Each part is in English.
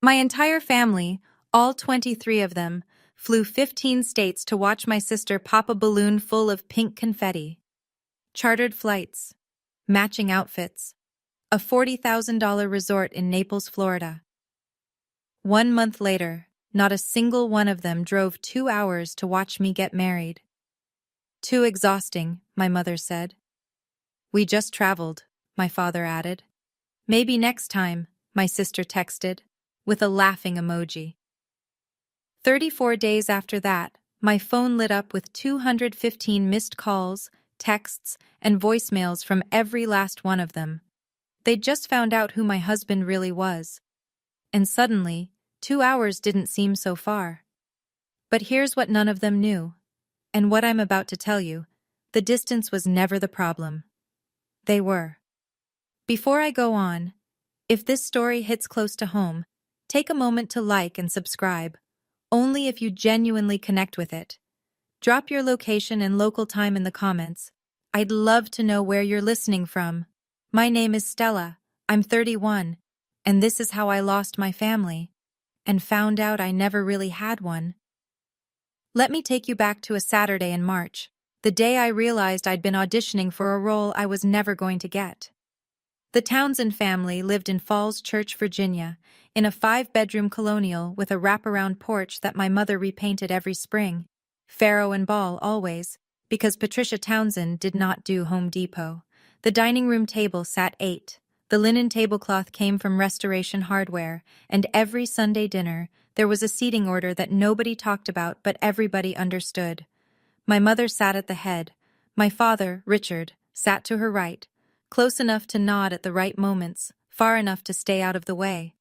My entire family, all 23 of them, flew 15 states to watch my sister pop a balloon full of pink confetti. Chartered flights, matching outfits, a $40,000 resort in Naples, Florida. 1 month later, not a single one of them drove 2 hours to watch me get married. Too exhausting, my mother said. We just traveled, my father added. Maybe next time, my sister texted, with a laughing emoji. 34 days after that, my phone lit up with 215 missed calls, texts, and voicemails from every last one of them. They'd just found out who my husband really was. And suddenly, 2 hours didn't seem so far. But here's what none of them knew. And what I'm about to tell you, the distance was never the problem. They were. Before I go on, if this story hits close to home, take a moment to like and subscribe, only if you genuinely connect with it. Drop your location and local time in the comments. I'd love to know where you're listening from. My name is Stella, I'm 31, and this is how I lost my family, and found out I never really had one. Let me take you back to a Saturday in March, the day I realized I'd been auditioning for a role I was never going to get. The Townsend family lived in Falls Church, Virginia, in a 5-bedroom colonial with a wraparound porch that my mother repainted every spring. Faro and Ball always, because Patricia Townsend did not do Home Depot. The dining room table sat 8. The linen tablecloth came from Restoration Hardware, and every Sunday dinner, there was a seating order that nobody talked about but everybody understood. My mother sat at the head. My father, Richard, sat to her right, close enough to nod at the right moments, far enough to stay out of the way.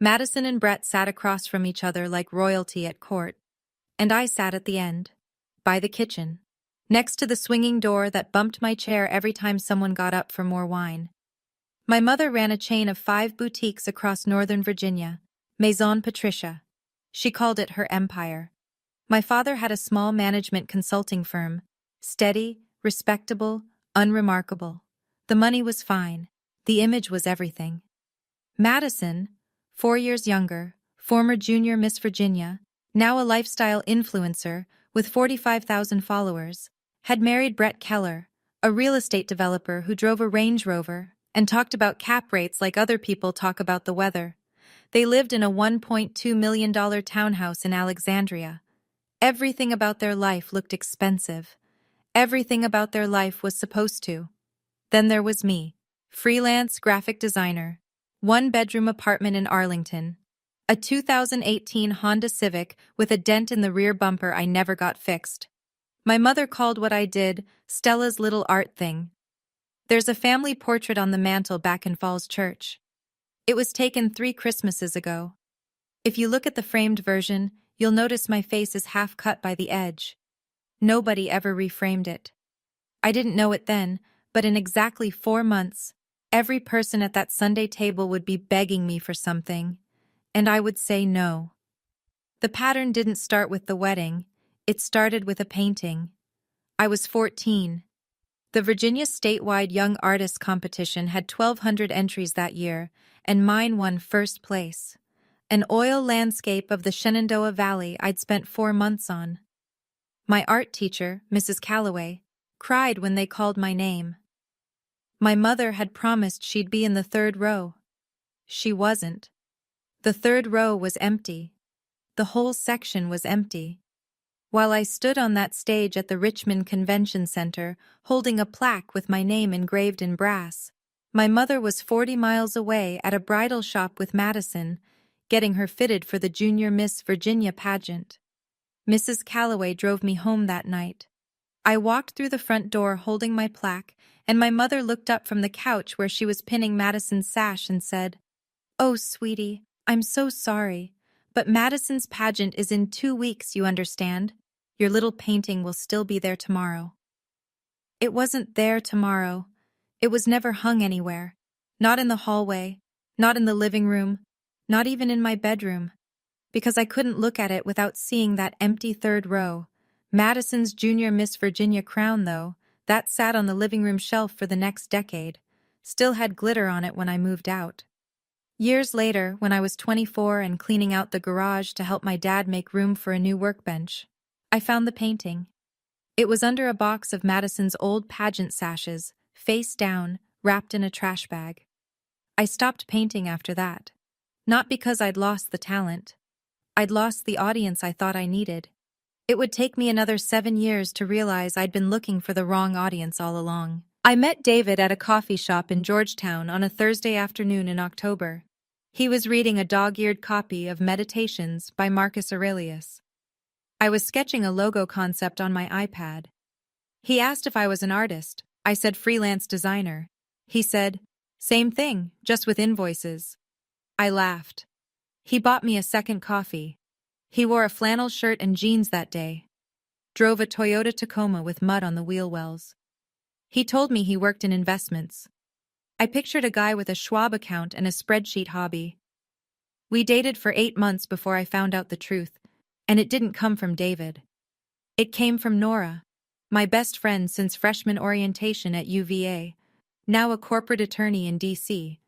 Madison and Brett sat across from each other like royalty at court, and I sat at the end, by the kitchen, next to the swinging door that bumped my chair every time someone got up for more wine. My mother ran a chain of 5 boutiques across Northern Virginia, Maison Patricia. She called it her empire. My father had a small management consulting firm, steady, respectable, unremarkable. The money was fine. The image was everything. Madison, 4 years younger, former junior Miss Virginia, now a lifestyle influencer with 45,000 followers, had married Brett Keller, a real estate developer who drove a Range Rover and talked about cap rates like other people talk about the weather. They lived in a $1.2 million townhouse in Alexandria. Everything about their life looked expensive. Everything about their life was supposed to. Then there was me, freelance graphic designer, 1-bedroom apartment in Arlington, a 2018 Honda Civic with a dent in the rear bumper I never got fixed. My mother called what I did Stella's little art thing. There's a family portrait on the mantle back in Falls Church. It was taken 3 Christmases ago. If you look at the framed version, you'll notice my face is half cut by the edge. Nobody ever reframed it. I didn't know it then, but in exactly 4 months, every person at that Sunday table would be begging me for something, and I would say no. The pattern didn't start with the wedding, it started with a painting. I was 14. The Virginia statewide Young Artists competition had 1,200 entries that year, and mine won first place. An oil landscape of the Shenandoah Valley I'd spent 4 months on. My art teacher, Mrs. Calloway, cried when they called my name. My mother had promised she'd be in the 3rd row. She wasn't. The 3rd row was empty. The whole section was empty. While I stood on that stage at the Richmond Convention Center, holding a plaque with my name engraved in brass, my mother was 40 miles away at a bridal shop with Madison, getting her fitted for the Junior Miss Virginia pageant. Mrs. Calloway drove me home that night. I walked through the front door holding my plaque, and my mother looked up from the couch where she was pinning Madison's sash and said, "Oh, sweetie, I'm so sorry, but Madison's pageant is in 2 weeks, you understand? Your little painting will still be there tomorrow." It wasn't there tomorrow. It was never hung anywhere. Not in the hallway, not in the living room, not even in my bedroom. Because I couldn't look at it without seeing that empty 3rd row. Madison's Junior Miss Virginia crown, though, that sat on the living room shelf for the next decade, still had glitter on it when I moved out. Years later, when I was 24 and cleaning out the garage to help my dad make room for a new workbench, I found the painting. It was under a box of Madison's old pageant sashes, face down, wrapped in a trash bag. I stopped painting after that. Not because I'd lost the talent. I'd lost the audience I thought I needed. It would take me another 7 years to realize I'd been looking for the wrong audience all along. I met David at a coffee shop in Georgetown on a Thursday afternoon in October. He was reading a dog-eared copy of Meditations by Marcus Aurelius. I was sketching a logo concept on my iPad. He asked if I was an artist. I said freelance designer. He said, "Same thing, just with invoices." I laughed. He bought me a second coffee. He wore a flannel shirt and jeans that day. Drove a Toyota Tacoma with mud on the wheel wells. He told me he worked in investments. I pictured a guy with a Schwab account and a spreadsheet hobby. We dated for 8 months before I found out the truth, and it didn't come from David. It came from Nora, my best friend since freshman orientation at UVA, now a corporate attorney in D.C.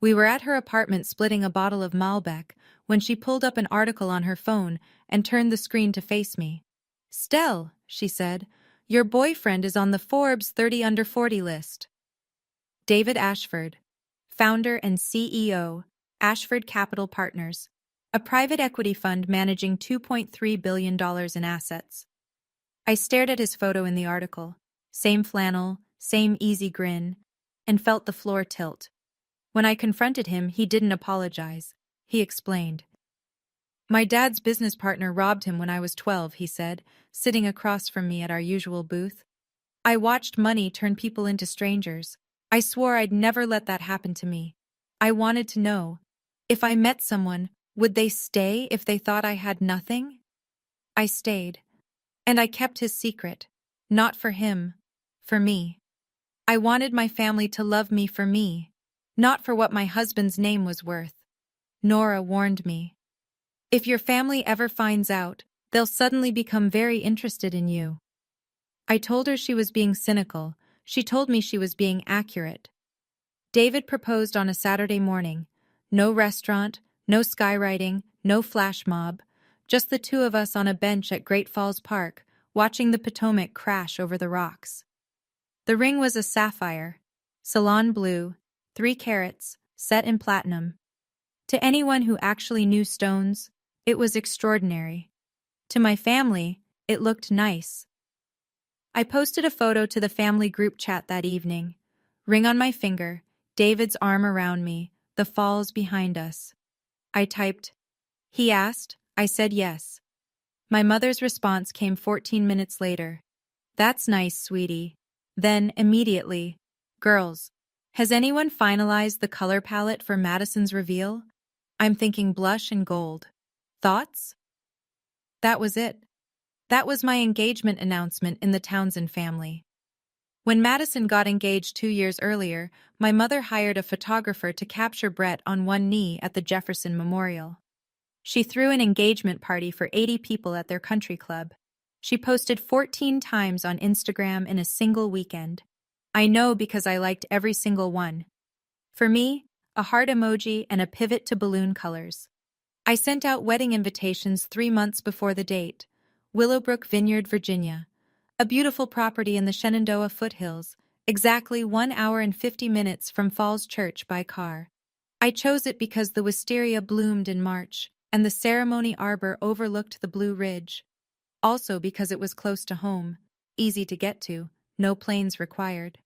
We were at her apartment splitting a bottle of Malbec when she pulled up an article on her phone and turned the screen to face me. "Stell," she said, "your boyfriend is on the Forbes 30 Under 40 list." David Ashford, founder and CEO, Ashford Capital Partners, a private equity fund managing $2.3 billion in assets. I stared at his photo in the article, same flannel, same easy grin, and felt the floor tilt. When I confronted him, he didn't apologize. He explained. "My dad's business partner robbed him when I was 12, he said, sitting across from me at our usual booth. "I watched money turn people into strangers. I swore I'd never let that happen to me. I wanted to know, if I met someone, would they stay if they thought I had nothing?" I stayed. And I kept his secret. Not for him. For me. I wanted my family to love me for me. Not for what my husband's name was worth. Nora warned me. "If your family ever finds out, they'll suddenly become very interested in you." I told her she was being cynical. She told me she was being accurate. David proposed on a Saturday morning. No restaurant, no skywriting, no flash mob. Just the two of us on a bench at Great Falls Park, watching the Potomac crash over the rocks. The ring was a sapphire, salon blue, 3 carats, set in platinum. To anyone who actually knew stones, it was extraordinary. To my family, it looked nice. I posted a photo to the family group chat that evening. Ring on my finger, David's arm around me, the falls behind us. I typed, "He asked," I said yes. My mother's response came 14 minutes later. "That's nice, sweetie." Then, immediately, "Girls, has anyone finalized the color palette for Madison's reveal? I'm thinking blush and gold. Thoughts?" That was it. That was my engagement announcement in the Townsend family. When Madison got engaged 2 years earlier, my mother hired a photographer to capture Brett on one knee at the Jefferson Memorial. She threw an engagement party for 80 people at their country club. She posted 14 times on Instagram in a single weekend. I know because I liked every single one. For me, a heart emoji and a pivot to balloon colors. I sent out wedding invitations 3 months before the date. Willowbrook Vineyard, Virginia. A beautiful property in the Shenandoah foothills, exactly 1 hour and 50 minutes from Falls Church by car. I chose it because the wisteria bloomed in March, and the ceremony arbor overlooked the Blue Ridge. Also because it was close to home, easy to get to, no planes required.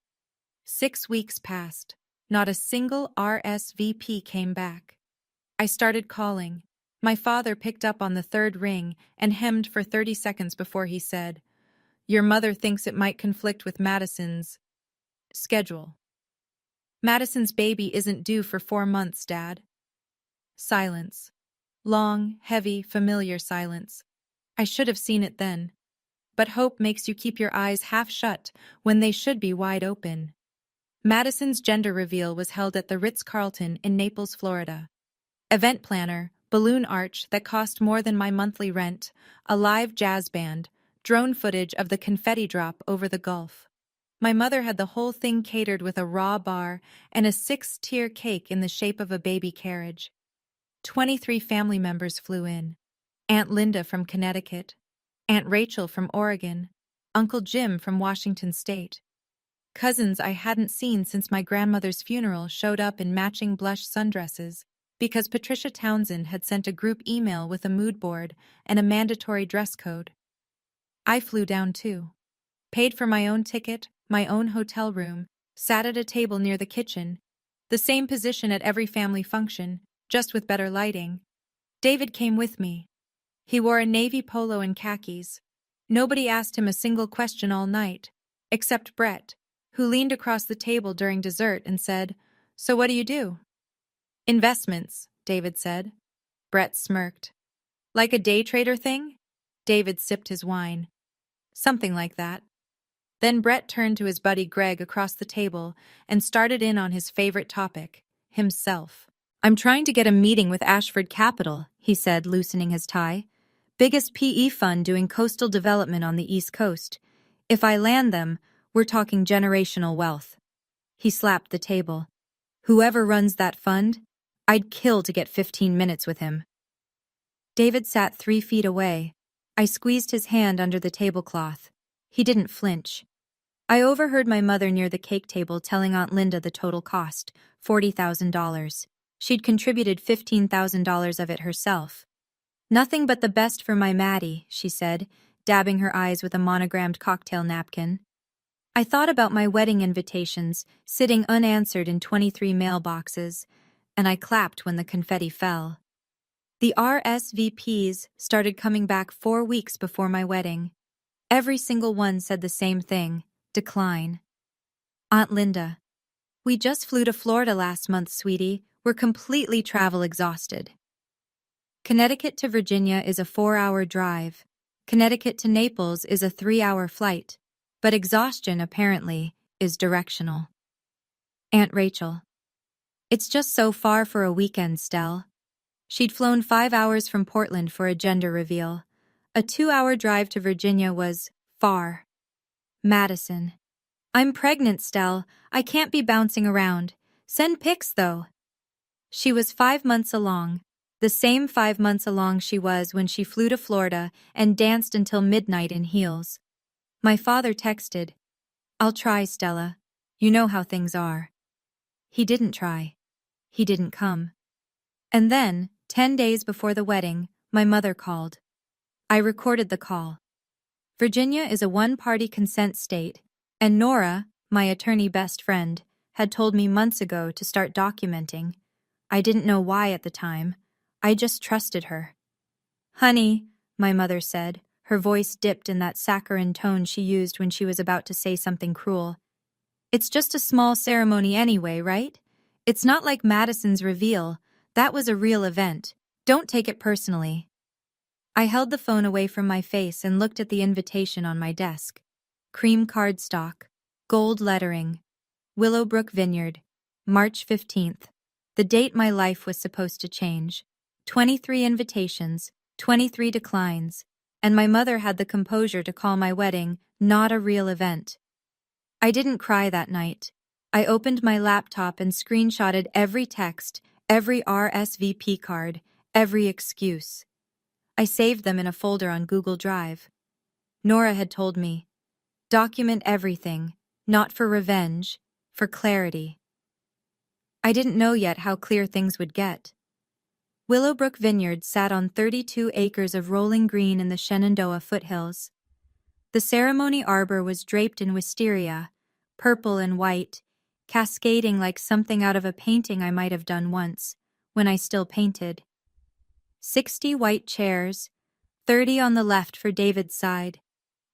6 weeks passed. Not a single RSVP came back. I started calling. My father picked up on the third ring and hemmed for 30 seconds before he said, "Your mother thinks it might conflict with Madison's schedule." "Madison's baby isn't due for 4 months, Dad." Silence. Long, heavy, familiar silence. I should have seen it then. But hope makes you keep your eyes half shut when they should be wide open. Madison's gender reveal was held at the Ritz-Carlton in Naples, Florida. Event planner, balloon arch that cost more than my monthly rent, a live jazz band, drone footage of the confetti drop over the Gulf. My mother had the whole thing catered with a raw bar and a 6-tier cake in the shape of a baby carriage. 23 family members flew in. Aunt Linda from Connecticut, Aunt Rachel from Oregon, Uncle Jim from Washington State. Cousins I hadn't seen since my grandmother's funeral showed up in matching blush sundresses because Patricia Townsend had sent a group email with a mood board and a mandatory dress code. I flew down too. Paid for my own ticket, my own hotel room, sat at a table near the kitchen, the same position at every family function, just with better lighting. David came with me. He wore a navy polo and khakis. Nobody asked him a single question all night, except Brett, who leaned across the table during dessert and said, "So what do you do?" "Investments," David said. Brett smirked. "Like a day trader thing?" David sipped his wine. "Something like that." Then Brett turned to his buddy Greg across the table and started in on his favorite topic, himself. "I'm trying to get a meeting with Ashford Capital," he said, loosening his tie. "Biggest PE fund doing coastal development on the East Coast. If I land them, we're talking generational wealth." He slapped the table. "Whoever runs that fund, I'd kill to get 15 minutes with him." David sat 3 feet away. I squeezed his hand under the tablecloth. He didn't flinch. I overheard my mother near the cake table telling Aunt Linda the total cost, $40,000. She'd contributed $15,000 of it herself. "Nothing but the best for my Maddie," she said, dabbing her eyes with a monogrammed cocktail napkin. I thought about my wedding invitations, sitting unanswered in 23 mailboxes, and I clapped when the confetti fell. The RSVPs started coming back 4 weeks before my wedding. Every single one said the same thing: decline. "Aunt Linda, we just flew to Florida last month, sweetie. We're completely travel exhausted." Connecticut to Virginia is a 4-hour drive. Connecticut to Naples is a 3-hour flight. But exhaustion, apparently, is directional. Aunt Rachel: "It's just so far for a weekend, Stell." She'd flown 5 hours from Portland for a gender reveal. A 2-hour drive to Virginia was far. Madison: "I'm pregnant, Stell. I can't be bouncing around. Send pics, though." She was 5 months along, the same 5 months along she was when she flew to Florida and danced until midnight in heels. My father texted, "I'll try, Stella. You know how things are." He didn't try. He didn't come. And then, 10 days before the wedding, my mother called. I recorded the call. Virginia is a one-party consent state, and Nora, my attorney best friend, had told me months ago to start documenting. I didn't know why at the time. I just trusted her. "Honey," my mother said, her voice dipped in that saccharine tone she used when she was about to say something cruel. "It's just a small ceremony anyway, right? It's not like Madison's reveal. That was a real event. Don't take it personally." I held the phone away from my face and looked at the invitation on my desk. Cream cardstock, gold lettering, Willowbrook Vineyard, March 15th. The date my life was supposed to change. 23 invitations, 23 declines, and my mother had the composure to call my wedding not a real event. I didn't cry that night. I opened my laptop and screenshotted every text, every RSVP card, every excuse. I saved them in a folder on Google Drive. Nora had told me, "Document everything, not for revenge, for clarity." I didn't know yet how clear things would get. Willowbrook Vineyard sat on 32 acres of rolling green in the Shenandoah foothills. The ceremony arbor was draped in wisteria, purple and white, cascading like something out of a painting I might have done once, when I still painted. 60 white chairs, 30 on the left for David's side,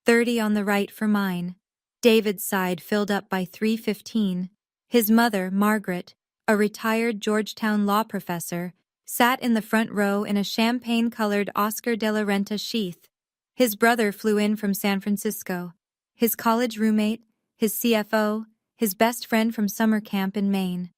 30 on the right for mine. David's side filled up by 3:15. His mother, Margaret, a retired Georgetown law professor, sat in the front row in a champagne-colored Oscar de la Renta sheath. His brother flew in from San Francisco. His college roommate, his CFO, his best friend from summer camp in Maine.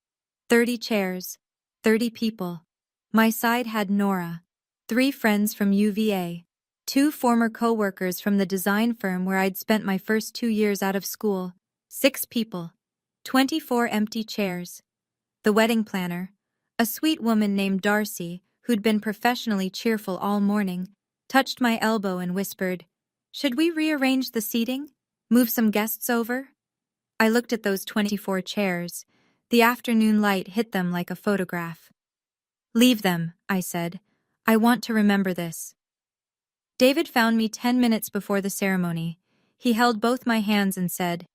30 chairs, 30 people. My side had Nora, 3 friends from UVA, 2 former co-workers from the design firm where I'd spent my first 2 years out of school, 6 people, 24 empty chairs. The wedding planner, a sweet woman named Darcy, who'd been professionally cheerful all morning, touched my elbow and whispered, "Should we rearrange the seating? Move some guests over?" I looked at those 24 chairs. The afternoon light hit them like a photograph. "Leave them," I said. "I want to remember this." David found me 10 minutes before the ceremony. He held both my hands and said,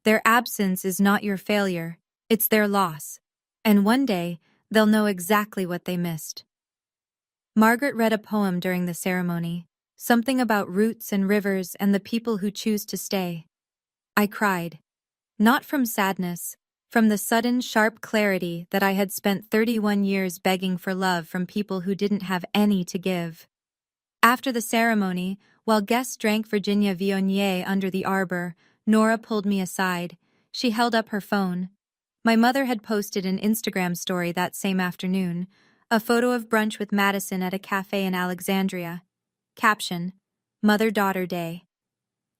"Their absence is not your failure, it's their loss. And one day, they'll know exactly what they missed." Margaret read a poem during the ceremony, something about roots and rivers and the people who choose to stay. I cried. Not from sadness, from the sudden, sharp clarity that I had spent 31 years begging for love from people who didn't have any to give. After the ceremony, while guests drank Virginia Viognier under the arbor, Nora pulled me aside. She held up her phone. My mother had posted an Instagram story that same afternoon, a photo of brunch with Madison at a cafe in Alexandria. Caption: Mother-Daughter Day.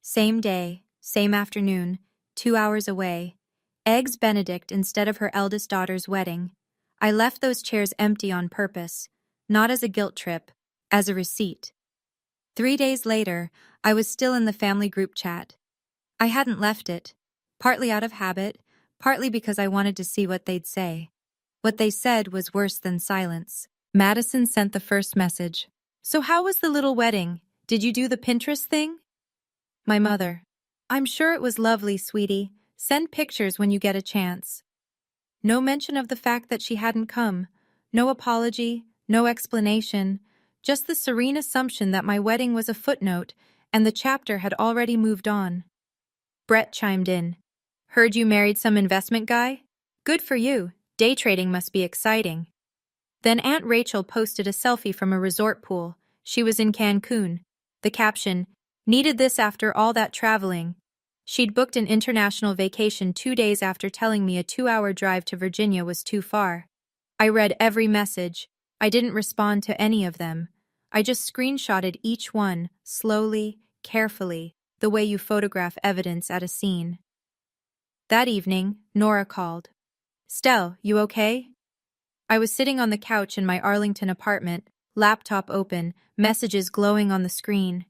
Same day, same afternoon, 2 hours away. Eggs Benedict instead of her eldest daughter's wedding. I left those chairs empty on purpose, not as a guilt trip, as a receipt. 3 days later, I was still in the family group chat. I hadn't left it, partly out of habit, partly because I wanted to see what they'd say. What they said was worse than silence. Madison sent the first message. "So how was the little wedding? Did you do the Pinterest thing?" My mother: "I'm sure it was lovely, sweetie. Send pictures when you get a chance." No mention of the fact that she hadn't come. No apology, no explanation. Just the serene assumption that my wedding was a footnote and the chapter had already moved on. Brett chimed in. "Heard you married some investment guy? Good for you. Day trading must be exciting." Then Aunt Rachel posted a selfie from a resort pool. She was in Cancun. The caption: "Needed this after all that traveling." She'd booked an international vacation 2 days after telling me a 2-hour drive to Virginia was too far. I read every message. I didn't respond to any of them. I just screenshotted each one, slowly, carefully, the way you photograph evidence at a scene. That evening, Nora called. "Stell, you okay?" I was sitting on the couch in my Arlington apartment, laptop open, messages glowing on the screen.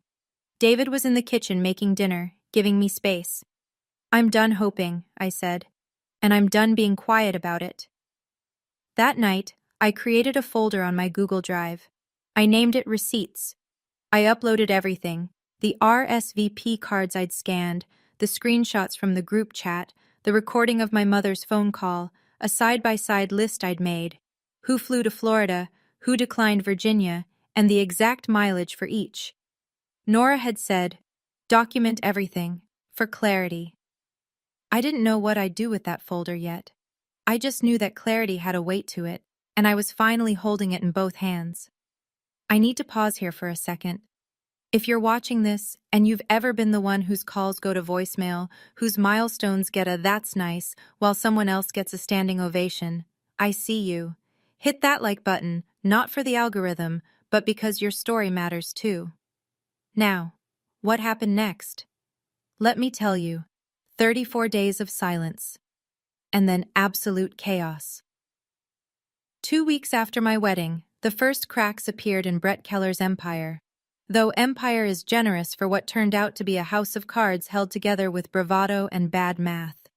David was in the kitchen making dinner, giving me space. "I'm done hoping," I said, "and I'm done being quiet about it." That night, I created a folder on my Google Drive. I named it Receipts. I uploaded everything: the RSVP cards I'd scanned, the screenshots from the group chat, the recording of my mother's phone call, a side-by-side list I'd made, who flew to Florida, who declined Virginia, and the exact mileage for each. Nora had said, "Document everything, for clarity." I didn't know what I'd do with that folder yet. I just knew that clarity had a weight to it, and I was finally holding it in both hands. I need to pause here for a second. If you're watching this, and you've ever been the one whose calls go to voicemail, whose milestones get a "that's nice," while someone else gets a standing ovation, I see you. Hit that like button, not for the algorithm, but because your story matters too. Now, what happened next? Let me tell you. 34 days of silence. And then absolute chaos. 2 weeks after my wedding, the first cracks appeared in Brett Keller's empire. Though empire is generous for what turned out to be a house of cards held together with bravado and bad math.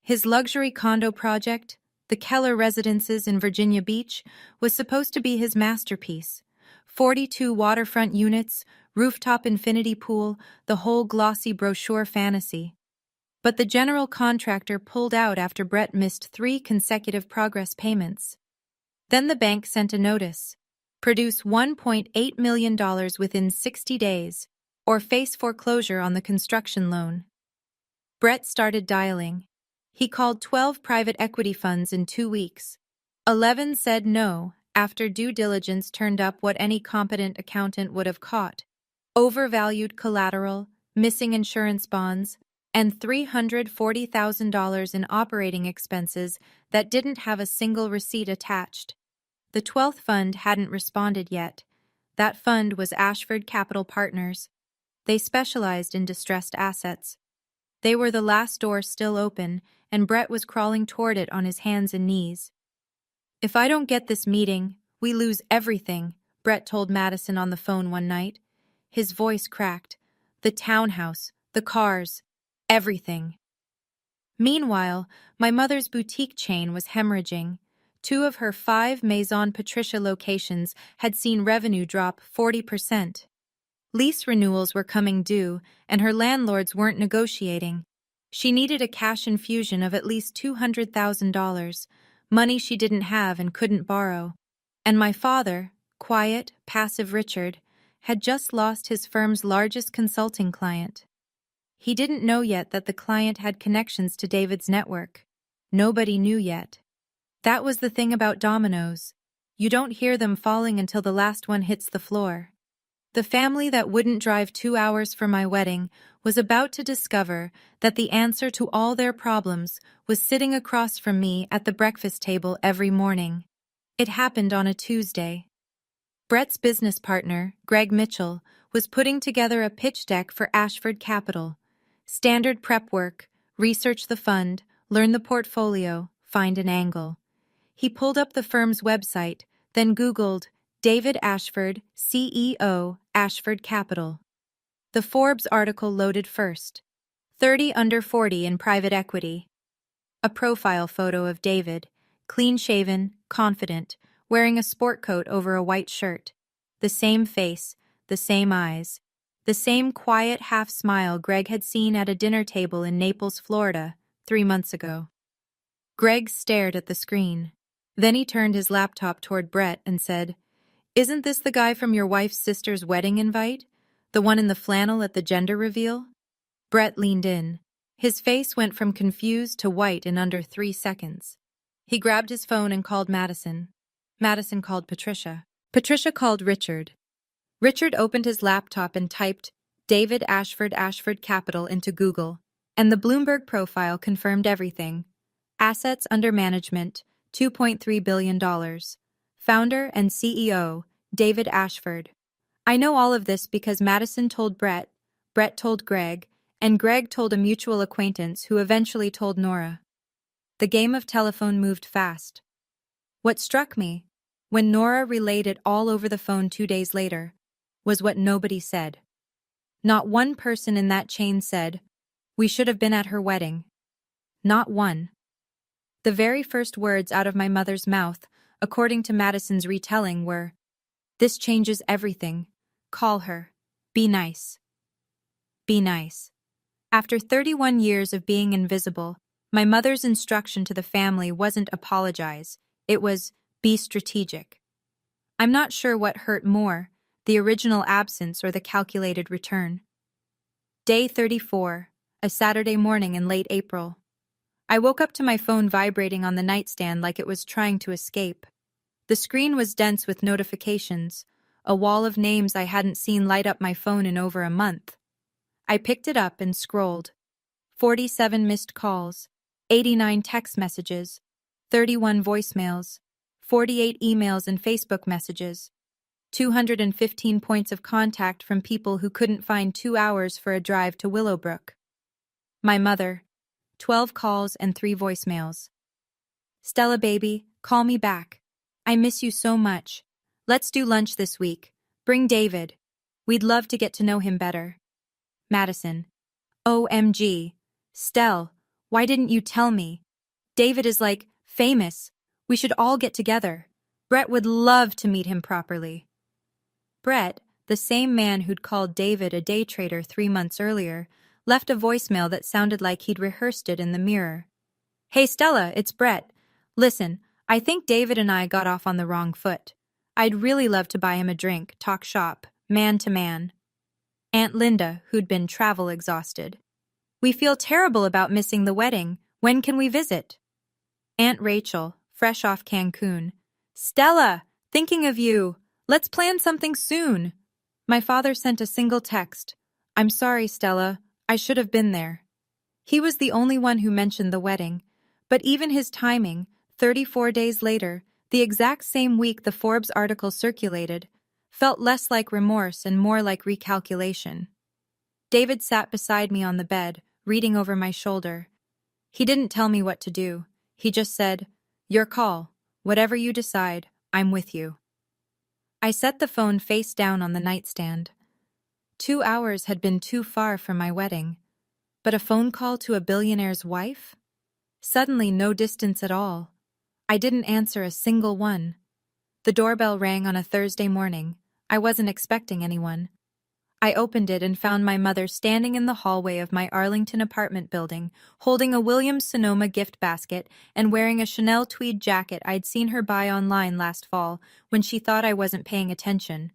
His luxury condo project, the Keller Residences in Virginia Beach, was supposed to be his masterpiece. 42 waterfront units, rooftop infinity pool, the whole glossy brochure fantasy. But the general contractor pulled out after Brett missed 3 consecutive progress payments. Then the bank sent a notice: produce $1.8 million within 60 days, or face foreclosure on the construction loan. Brett started dialing. He called 12 private equity funds in 2 weeks. 11 said no, after due diligence turned up what any competent accountant would have caught: overvalued collateral, missing insurance bonds, and $340,000 in operating expenses that didn't have a single receipt attached. The 12th fund hadn't responded yet. That fund was Ashford Capital Partners. They specialized in distressed assets. They were the last door still open, and Brett was crawling toward it on his hands and knees. "If I don't get this meeting, we lose everything," Brett told Madison on the phone one night. His voice cracked. "The townhouse, the cars, everything." Meanwhile, my mother's boutique chain was hemorrhaging. 2 of her 5 Maison Patricia locations had seen revenue drop 40%. Lease renewals were coming due, and her landlords weren't negotiating. She needed a cash infusion of at least $200,000, money she didn't have and couldn't borrow. And my father, quiet, passive Richard, had just lost his firm's largest consulting client. He didn't know yet that the client had connections to David's network. Nobody knew yet. That was the thing about dominoes. You don't hear them falling until the last one hits the floor. The family that wouldn't drive 2 hours for my wedding was about to discover that the answer to all their problems was sitting across from me at the breakfast table every morning. It happened on a Tuesday. Brett's business partner, Greg Mitchell, was putting together a pitch deck for Ashford Capital. Standard prep work, research the fund, learn the portfolio, find an angle. He pulled up the firm's website, then Googled David Ashford, CEO, Ashford Capital. The Forbes article loaded first. 30 under 40 in private equity. A profile photo of David, clean-shaven, confident, wearing a sport coat over a white shirt. The same face, the same eyes, the same quiet half-smile Greg had seen at a dinner table in Naples, Florida, 3 months ago. Greg stared at the screen. Then he turned his laptop toward Brett and said, "Isn't this the guy from your wife's sister's wedding invite? The one in the flannel at the gender reveal?" Brett leaned in. His face went from confused to white in under 3 seconds. He grabbed his phone and called Madison. Madison called Patricia. Patricia called Richard. Richard opened his laptop and typed David Ashford Capital into Google, and the Bloomberg profile confirmed everything. Assets under management, $2.3 billion. Founder and CEO, David Ashford. I know all of this because Madison told Brett, Brett told Greg, and Greg told a mutual acquaintance who eventually told Nora. The game of telephone moved fast. What struck me, when Nora relayed it all over the phone 2 days later, was what nobody said. Not one person in that chain said, "We should have been at her wedding." Not one. The very first words out of my mother's mouth, according to Madison's retelling, were, "This changes everything. Call her. Be nice." Be nice. After 31 years of being invisible, my mother's instruction to the family wasn't apologize, it was be strategic. I'm not sure what hurt more, the original absence or the calculated return. Day 34, a Saturday morning in late April. I woke up to my phone vibrating on the nightstand like it was trying to escape. The screen was dense with notifications, a wall of names I hadn't seen light up my phone in over a month. I picked it up and scrolled. 47 missed calls, 89 text messages, 31 voicemails, 48 emails and Facebook messages, 215 points of contact from people who couldn't find 2 hours for a drive to Willowbrook. My mother, 12 calls and 3 voicemails. "Stella baby, call me back. I miss you so much. Let's do lunch this week. Bring David. We'd love to get to know him better." Madison, "OMG. Stell, why didn't you tell me? David is like, famous. We should all get together. Brett would love to meet him properly." Brett, the same man who'd called David a day trader 3 months earlier, left a voicemail that sounded like he'd rehearsed it in the mirror. "Hey Stella, it's Brett. Listen, I think David and I got off on the wrong foot. I'd really love to buy him a drink, talk shop, man to man." Aunt Linda, who'd been travel exhausted. "We feel terrible about missing the wedding. When can we visit?" Aunt Rachel, fresh off Cancun. "Stella, thinking of you. Let's plan something soon." My father sent a single text. "I'm sorry, Stella. I should have been there." He was the only one who mentioned the wedding, but even his timing, 34 days later, the exact same week the Forbes article circulated, felt less like remorse and more like recalculation. David sat beside me on the bed, reading over my shoulder. He didn't tell me what to do. He just said, "Your call. Whatever you decide, I'm with you." I set the phone face down on the nightstand. 2 hours had been too far from my wedding. But a phone call to a billionaire's wife? Suddenly no distance at all. I didn't answer a single one. The doorbell rang on a Thursday morning. I wasn't expecting anyone. I opened it and found my mother standing in the hallway of my Arlington apartment building, holding a Williams-Sonoma gift basket and wearing a Chanel tweed jacket I'd seen her buy online last fall when she thought I wasn't paying attention.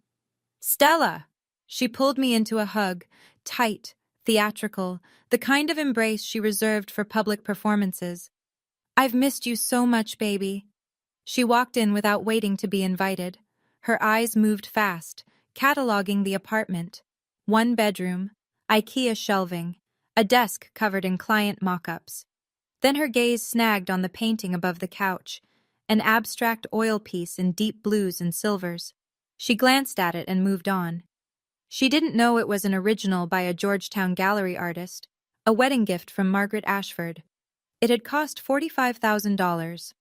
"Stella!" She pulled me into a hug, tight, theatrical, the kind of embrace she reserved for public performances. "I've missed you so much, baby." She walked in without waiting to be invited. Her eyes moved fast, cataloging the apartment. 1 bedroom, IKEA shelving, a desk covered in client mock-ups. Then her gaze snagged on the painting above the couch, an abstract oil piece in deep blues and silvers. She glanced at it and moved on. She didn't know it was an original by a Georgetown gallery artist, a wedding gift from Margaret Ashford. It had cost $45,000.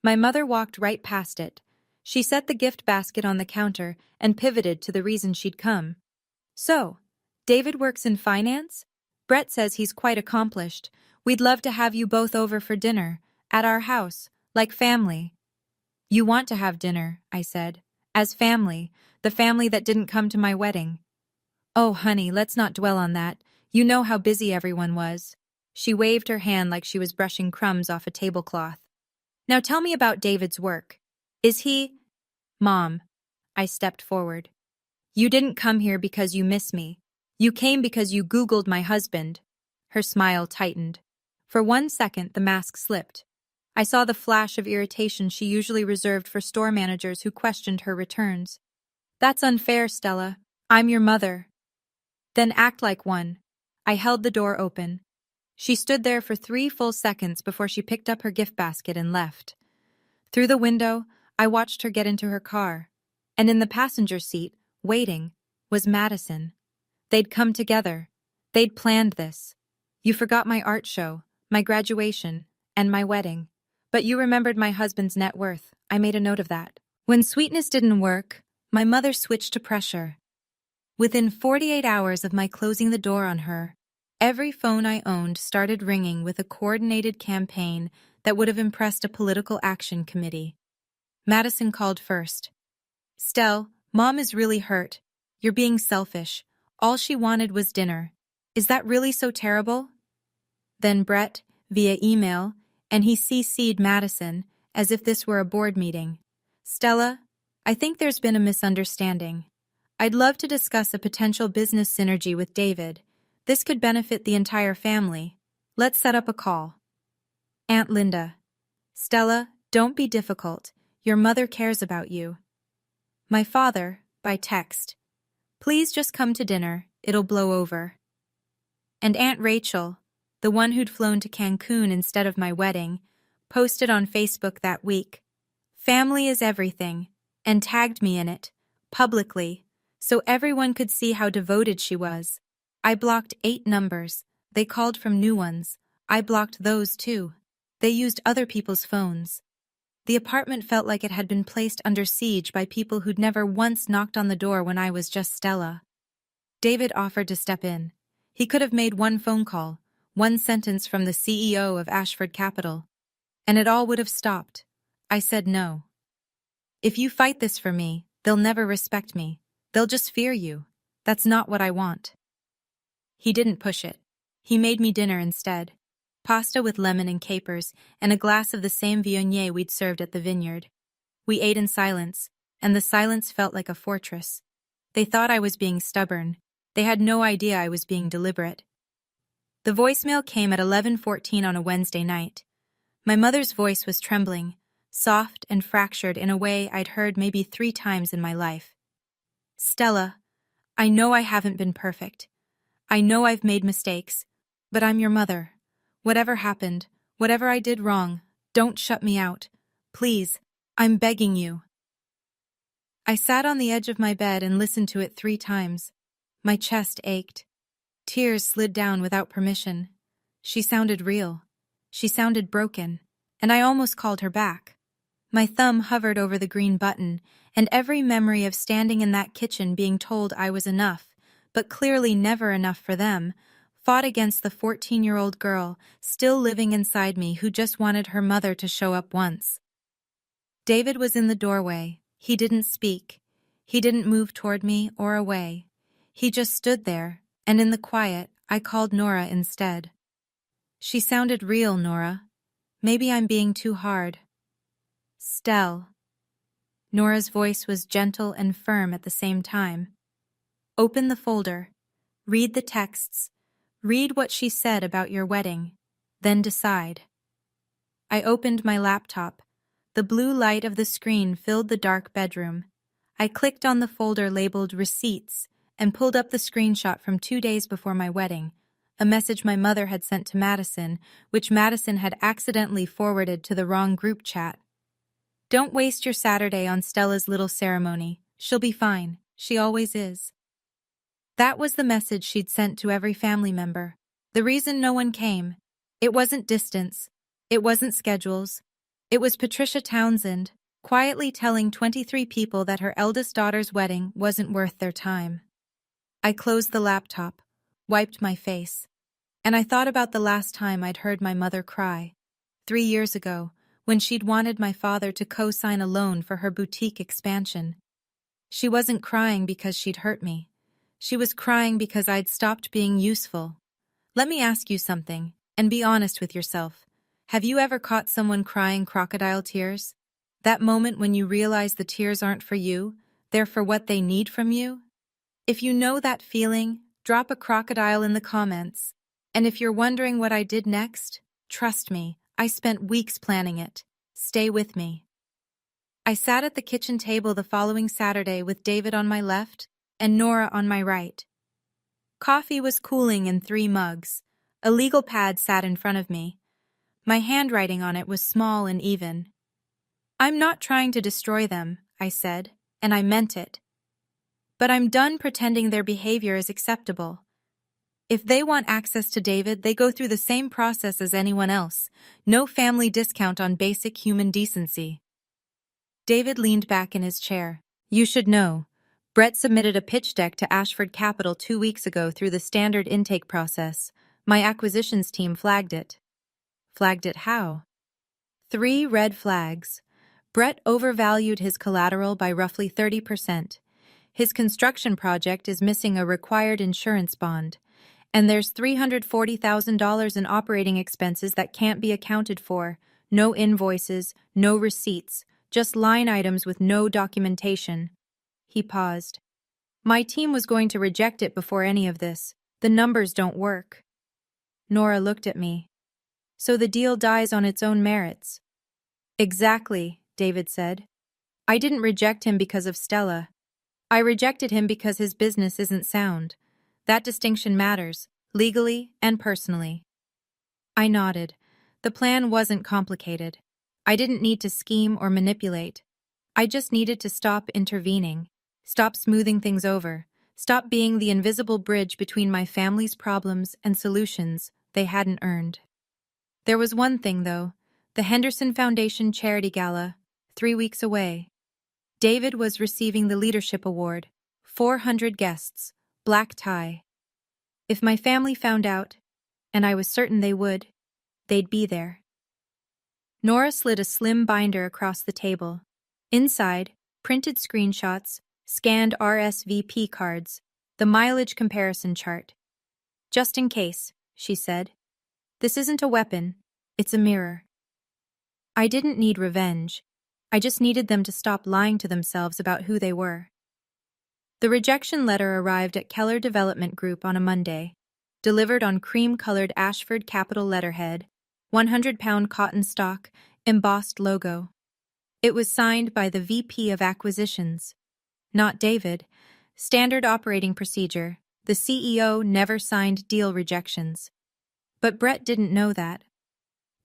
My mother walked right past it. She set the gift basket on the counter and pivoted to the reason she'd come. "So, David works in finance? Brett says he's quite accomplished. We'd love to have you both over for dinner, at our house, like family." "You want to have dinner," I said. "As family, the family that didn't come to my wedding." "Oh, honey, let's not dwell on that. You know how busy everyone was." She waved her hand like she was brushing crumbs off a tablecloth. "Now tell me about David's work. Is he—" "Mom." I stepped forward. "You didn't come here because you miss me. You came because you Googled my husband." Her smile tightened. For 1 second, the mask slipped. I saw the flash of irritation she usually reserved for store managers who questioned her returns. "That's unfair, Stella. I'm your mother." "Then act like one." I held the door open. She stood there for 3 full seconds before she picked up her gift basket and left. Through the window, I watched her get into her car. And in the passenger seat, waiting, was Madison. They'd come together. They'd planned this. "You forgot my art show, my graduation, and my wedding. But you remembered my husband's net worth. I made a note of that." When sweetness didn't work, my mother switched to pressure. Within 48 hours of my closing the door on her, every phone I owned started ringing with a coordinated campaign that would have impressed a political action committee. Madison called first. "Stell, Mom is really hurt. You're being selfish. All she wanted was dinner. Is that really so terrible?" Then Brett, via email, and he CC'd Madison, as if this were a board meeting. "Stella, I think there's been a misunderstanding. I'd love to discuss a potential business synergy with David. This could benefit the entire family. Let's set up a call." Aunt Linda. "Stella, don't be difficult. Your mother cares about you." My father, by text. "Please just come to dinner. It'll blow over." And Aunt Rachel, the one who'd flown to Cancun instead of my wedding, posted on Facebook that week, "Family is everything," and tagged me in it, publicly, so everyone could see how devoted she was. I blocked 8 numbers. They called from new ones. I blocked those too. They used other people's phones. The apartment felt like it had been placed under siege by people who'd never once knocked on the door when I was just Stella. David offered to step in. He could have made 1 phone call, 1 sentence from the CEO of Ashford Capital, and it all would have stopped. I said no. "If you fight this for me, they'll never respect me. They'll just fear you. That's not what I want." He didn't push it. He made me dinner instead. Pasta with lemon and capers, and a glass of the same Viognier we'd served at the vineyard. We ate in silence, and the silence felt like a fortress. They thought I was being stubborn. They had no idea I was being deliberate. The voicemail came at 11:14 on a Wednesday night. My mother's voice was trembling, soft and fractured in a way I'd heard maybe 3 times in my life. "Stella, I know I haven't been perfect. I know I've made mistakes, but I'm your mother. Whatever happened, whatever I did wrong, don't shut me out. Please, I'm begging you." I sat on the edge of my bed and listened to it 3 times. My chest ached. Tears slid down without permission. She sounded real. She sounded broken, and I almost called her back. My thumb hovered over the green button, and every memory of standing in that kitchen being told I was enough, but clearly never enough for them, fought against the 14-year-old girl still living inside me who just wanted her mother to show up once. David was in the doorway. He didn't speak. He didn't move toward me or away. He just stood there, and in the quiet, I called Nora instead. She sounded real, Nora. Maybe I'm being too hard. Stell. Nora's voice was gentle and firm at the same time. Open the folder. Read the texts. Read what she said about your wedding. Then decide. I opened my laptop. The blue light of the screen filled the dark bedroom. I clicked on the folder labeled Receipts and pulled up the screenshot from 2 days before my wedding, a message my mother had sent to Madison, which Madison had accidentally forwarded to the wrong group chat. Don't waste your Saturday on Stella's little ceremony. She'll be fine. She always is. That was the message she'd sent to every family member. The reason no one came. It wasn't distance. It wasn't schedules. It was Patricia Townsend, quietly telling 23 people that her eldest daughter's wedding wasn't worth their time. I closed the laptop, wiped my face, and I thought about the last time I'd heard my mother cry. 3 years ago, when she'd wanted my father to co-sign a loan for her boutique expansion. She wasn't crying because she'd hurt me. She was crying because I'd stopped being useful. Let me ask you something, and be honest with yourself. Have you ever caught someone crying crocodile tears? That moment when you realize the tears aren't for you, they're for what they need from you? If you know that feeling, drop a crocodile in the comments. And if you're wondering what I did next, trust me, I spent weeks planning it. Stay with me. I sat at the kitchen table the following Saturday with David on my left and Nora on my right. Coffee was cooling in 3 mugs. A legal pad sat in front of me. My handwriting on it was small and even. I'm not trying to destroy them, I said, and I meant it. But I'm done pretending their behavior is acceptable. If they want access to David, they go through the same process as anyone else. No family discount on basic human decency. David leaned back in his chair. You should know. Brett submitted a pitch deck to Ashford Capital 2 weeks ago through the standard intake process. My acquisitions team flagged it. Flagged it how? 3 red flags. Brett overvalued his collateral by roughly 30%. His construction project is missing a required insurance bond. And there's $340,000 in operating expenses that can't be accounted for. No invoices, no receipts, just line items with no documentation. He paused. My team was going to reject it before any of this. The numbers don't work. Nora looked at me. So the deal dies on its own merits. Exactly, David said. I didn't reject him because of Stella. I rejected him because his business isn't sound. That distinction matters, legally and personally. I nodded. The plan wasn't complicated. I didn't need to scheme or manipulate. I just needed to stop intervening, stop smoothing things over, stop being the invisible bridge between my family's problems and solutions they hadn't earned. There was one thing, though, the Henderson Foundation Charity Gala, 3 weeks away. David was receiving the Leadership Award, 400 guests, black tie. If my family found out, and I was certain they would, they'd be there. Nora slid a slim binder across the table. Inside, printed screenshots, scanned RSVP cards, the mileage comparison chart. Just in case, she said. This isn't a weapon, it's a mirror. I didn't need revenge. I just needed them to stop lying to themselves about who they were. The rejection letter arrived at Keller Development Group on a Monday, delivered on cream-colored Ashford Capital letterhead, 100-pound cotton stock, embossed logo. It was signed by the VP of Acquisitions. Not David. Standard operating procedure. The CEO never signed deal rejections. But Brett didn't know that.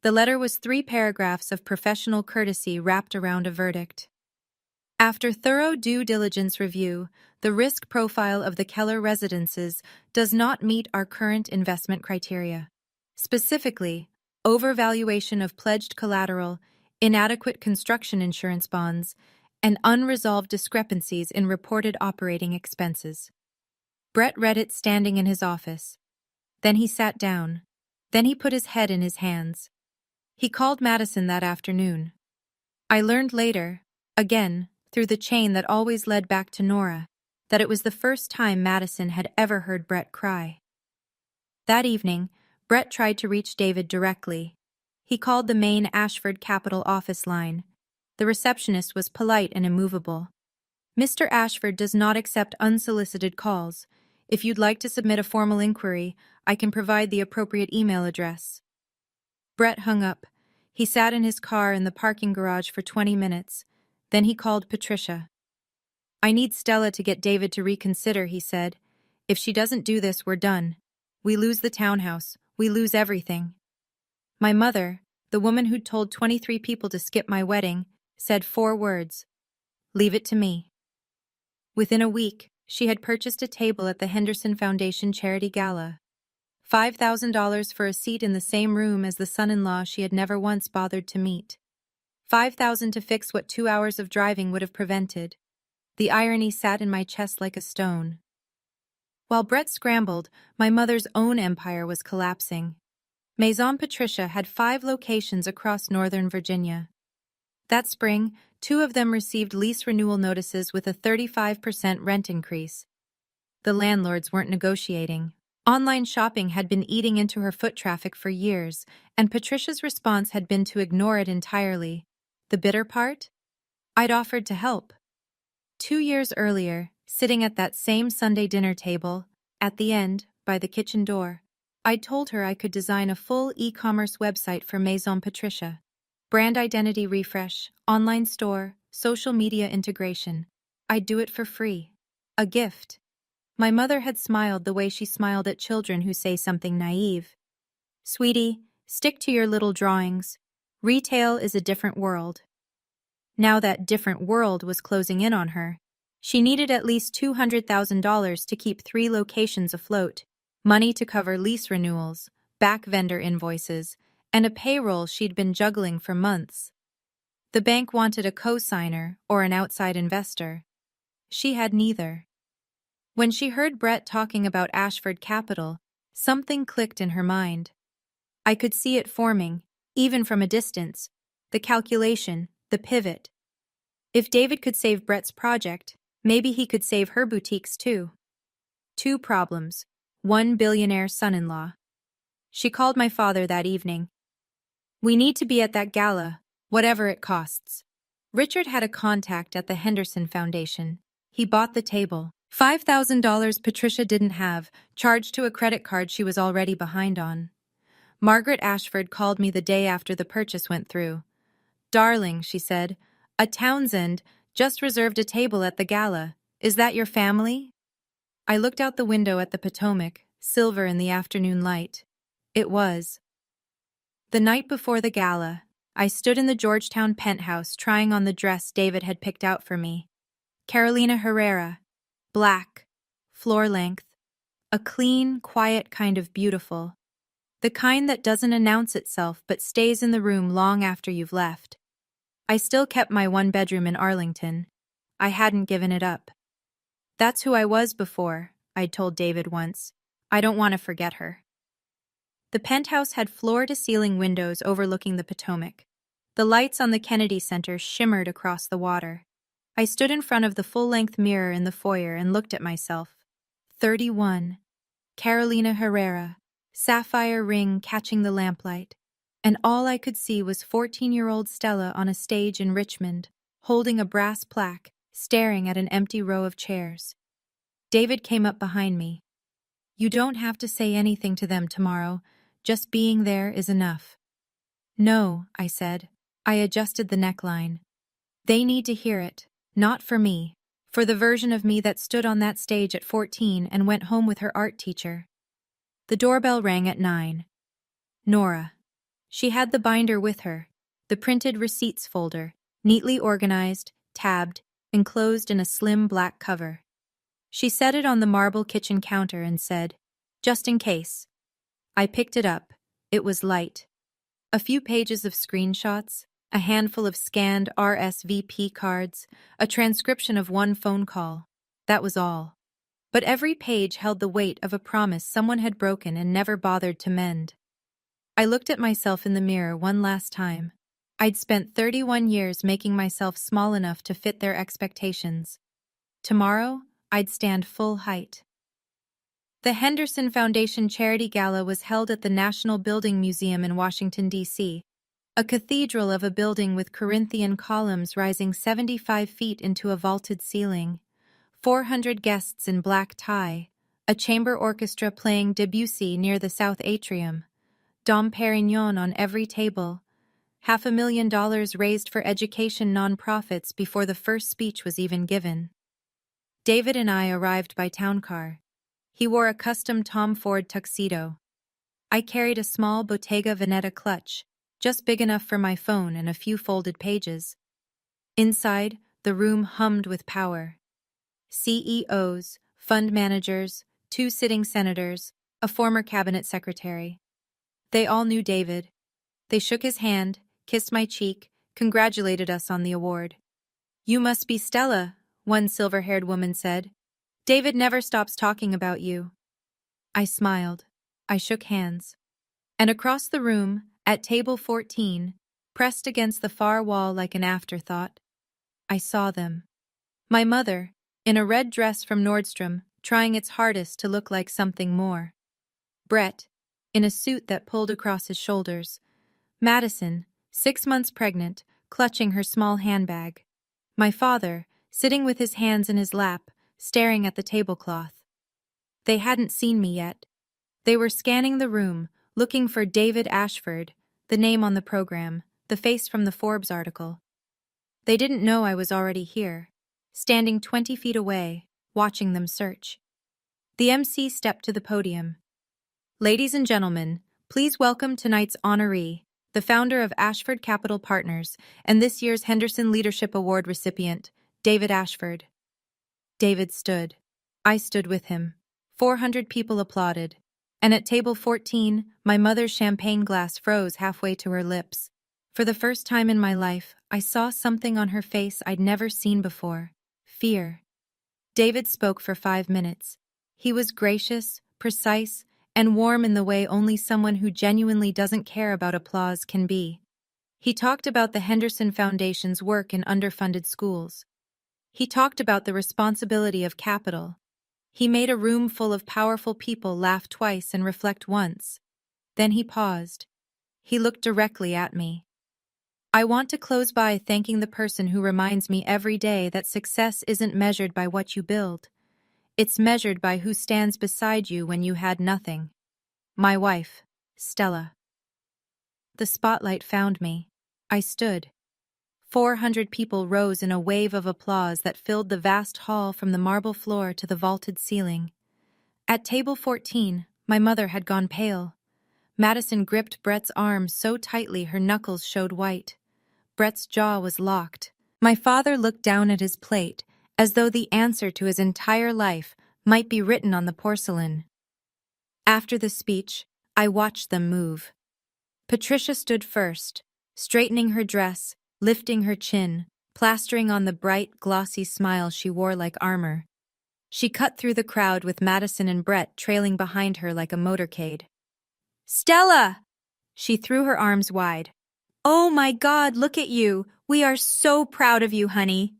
The letter was 3 paragraphs of professional courtesy wrapped around a verdict. After thorough due diligence review, the risk profile of the Keller residences does not meet our current investment criteria. Specifically, overvaluation of pledged collateral, inadequate construction insurance bonds, and unresolved discrepancies in reported operating expenses. Brett read it standing in his office. Then he sat down. Then he put his head in his hands. He called Madison that afternoon. I learned later, again, through the chain that always led back to Nora, that it was the first time Madison had ever heard Brett cry. That evening, Brett tried to reach David directly. He called the main Ashford Capital office line. The receptionist was polite and immovable. "Mr. Ashford does not accept unsolicited calls. If you'd like to submit a formal inquiry, I can provide the appropriate email address." Brett hung up. He sat in his car in the parking garage for 20 minutes. Then he called Patricia. "I need Stella to get David to reconsider," he said. "If she doesn't do this, we're done. We lose the townhouse. We lose everything." My mother, the woman who'd told 23 people to skip my wedding, said 4 words: "Leave it to me." Within a week, she had purchased a table at the Henderson Foundation Charity Gala. $5,000 for a seat in the same room as the son-in-law she had never once bothered to meet. $5,000 to fix what 2 hours of driving would have prevented. The irony sat in my chest like a stone. While Brett scrambled, my mother's own empire was collapsing. Maison Patricia had 5 locations across Northern Virginia. That spring, 2 of them received lease renewal notices with a 35% rent increase. The landlords weren't negotiating. Online shopping had been eating into her foot traffic for years, and Patricia's response had been to ignore it entirely. The bitter part? I'd offered to help. 2 years earlier, sitting at that same Sunday dinner table, at the end, by the kitchen door, I'd told her I could design a full e-commerce website for Maison Patricia. Brand identity refresh, online store, social media integration. I'd do it for free. A gift. My mother had smiled the way she smiled at children who say something naive. "Sweetie, stick to your little drawings. Retail is a different world." Now that different world was closing in on her. She needed at least $200,000 to keep 3 locations afloat, money to cover lease renewals, back vendor invoices, and a payroll she'd been juggling for months. The bank wanted a co-signer or an outside investor. She had neither. When she heard Brett talking about Ashford Capital, something clicked in her mind. I could see it forming, even from a distance, the calculation, the pivot. If David could save Brett's project, maybe he could save her boutiques too. 2 problems, 1 billionaire son-in-law. She called my father that evening. "We need to be at that gala, whatever it costs." Richard had a contact at the Henderson Foundation. He bought the table. $5,000 Patricia didn't have, charged to a credit card she was already behind on. Margaret Ashford called me the day after the purchase went through. "Darling," she said, "a Townsend just reserved a table at the gala. Is that your family?" I looked out the window at the Potomac, silver in the afternoon light. It was. The night before the gala, I stood in the Georgetown penthouse trying on the dress David had picked out for me. Carolina Herrera. Black, floor length, a clean, quiet kind of beautiful. The kind that doesn't announce itself but stays in the room long after you've left. I still kept my 1 bedroom in Arlington. I hadn't given it up. "That's who I was before," I'd told David once. "I don't want to forget her." The penthouse had floor-to-ceiling windows overlooking the Potomac. The lights on the Kennedy Center shimmered across the water. I stood in front of the full-length mirror in the foyer and looked at myself. 31. Carolina Herrera, sapphire ring catching the lamplight. And all I could see was 14-year-old Stella on a stage in Richmond, holding a brass plaque, staring at an empty row of chairs. David came up behind me. "You don't have to say anything to them tomorrow. Just being there is enough." "No," I said. I adjusted the neckline. "They need to hear it. Not for me, for the version of me that stood on that stage at 14 and went home with her art teacher." The doorbell rang at 9. Nora. She had the binder with her, the printed receipts folder, neatly organized, tabbed, enclosed in a slim black cover. She set it on the marble kitchen counter and said, "Just in case." I picked it up. It was light. A few pages of screenshots, a handful of scanned RSVP cards, a transcription of one phone call. That was all. But every page held the weight of a promise someone had broken and never bothered to mend. I looked at myself in the mirror one last time. I'd spent 31 years making myself small enough to fit their expectations. Tomorrow, I'd stand full height. The Henderson Foundation Charity Gala was held at the National Building Museum in Washington, D.C., a cathedral of a building with Corinthian columns rising 75 feet into a vaulted ceiling, 400 guests in black tie, a chamber orchestra playing Debussy near the south atrium, Dom Perignon on every table, $500,000 raised for education nonprofits before the first speech was even given. David and I arrived by town car. He wore a custom Tom Ford tuxedo. I carried a small Bottega Veneta clutch, just big enough for my phone and a few folded pages. Inside, the room hummed with power. CEOs, fund managers, 2 sitting senators, a former cabinet secretary. They all knew David. They shook his hand, kissed my cheek, congratulated us on the award. "You must be Stella," one silver-haired woman said. "David never stops talking about you." I smiled. I shook hands. And across the room, at table 14, pressed against the far wall like an afterthought, I saw them. My mother, in a red dress from Nordstrom, trying its hardest to look like something more. Brett, in a suit that pulled across his shoulders. Madison, 6 months pregnant, clutching her small handbag. My father, sitting with his hands in his lap, staring at the tablecloth. They hadn't seen me yet. They were scanning the room, looking for David Ashford, the name on the program, the face from the Forbes article. They didn't know I was already here, standing 20 feet away, watching them search. The MC stepped to the podium. "Ladies and gentlemen, please welcome tonight's honoree, the founder of Ashford Capital Partners and this year's Henderson Leadership Award recipient, David Ashford." David stood. I stood with him. 400 people applauded. And at table 14, my mother's champagne glass froze halfway to her lips. For the first time in my life, I saw something on her face I'd never seen before. Fear. David spoke for 5 minutes. He was gracious, precise, and warm in the way only someone who genuinely doesn't care about applause can be. He talked about the Henderson Foundation's work in underfunded schools. He talked about the responsibility of capital. He made a room full of powerful people laugh twice and reflect once. Then he paused. He looked directly at me. "I want to close by thanking the person who reminds me every day that success isn't measured by what you build. It's measured by who stands beside you when you had nothing. My wife, Stella." The spotlight found me. I stood. 400 people rose in a wave of applause that filled the vast hall from the marble floor to the vaulted ceiling. At table 14, my mother had gone pale. Madison gripped Brett's arm so tightly her knuckles showed white. Brett's jaw was locked. My father looked down at his plate, as though the answer to his entire life might be written on the porcelain. After the speech, I watched them move. Patricia stood first, straightening her dress, lifting her chin, plastering on the bright, glossy smile she wore like armor. She cut through the crowd with Madison and Brett trailing behind her like a motorcade. "Stella!" She threw her arms wide. "Oh my God, look at you! We are so proud of you, honey!"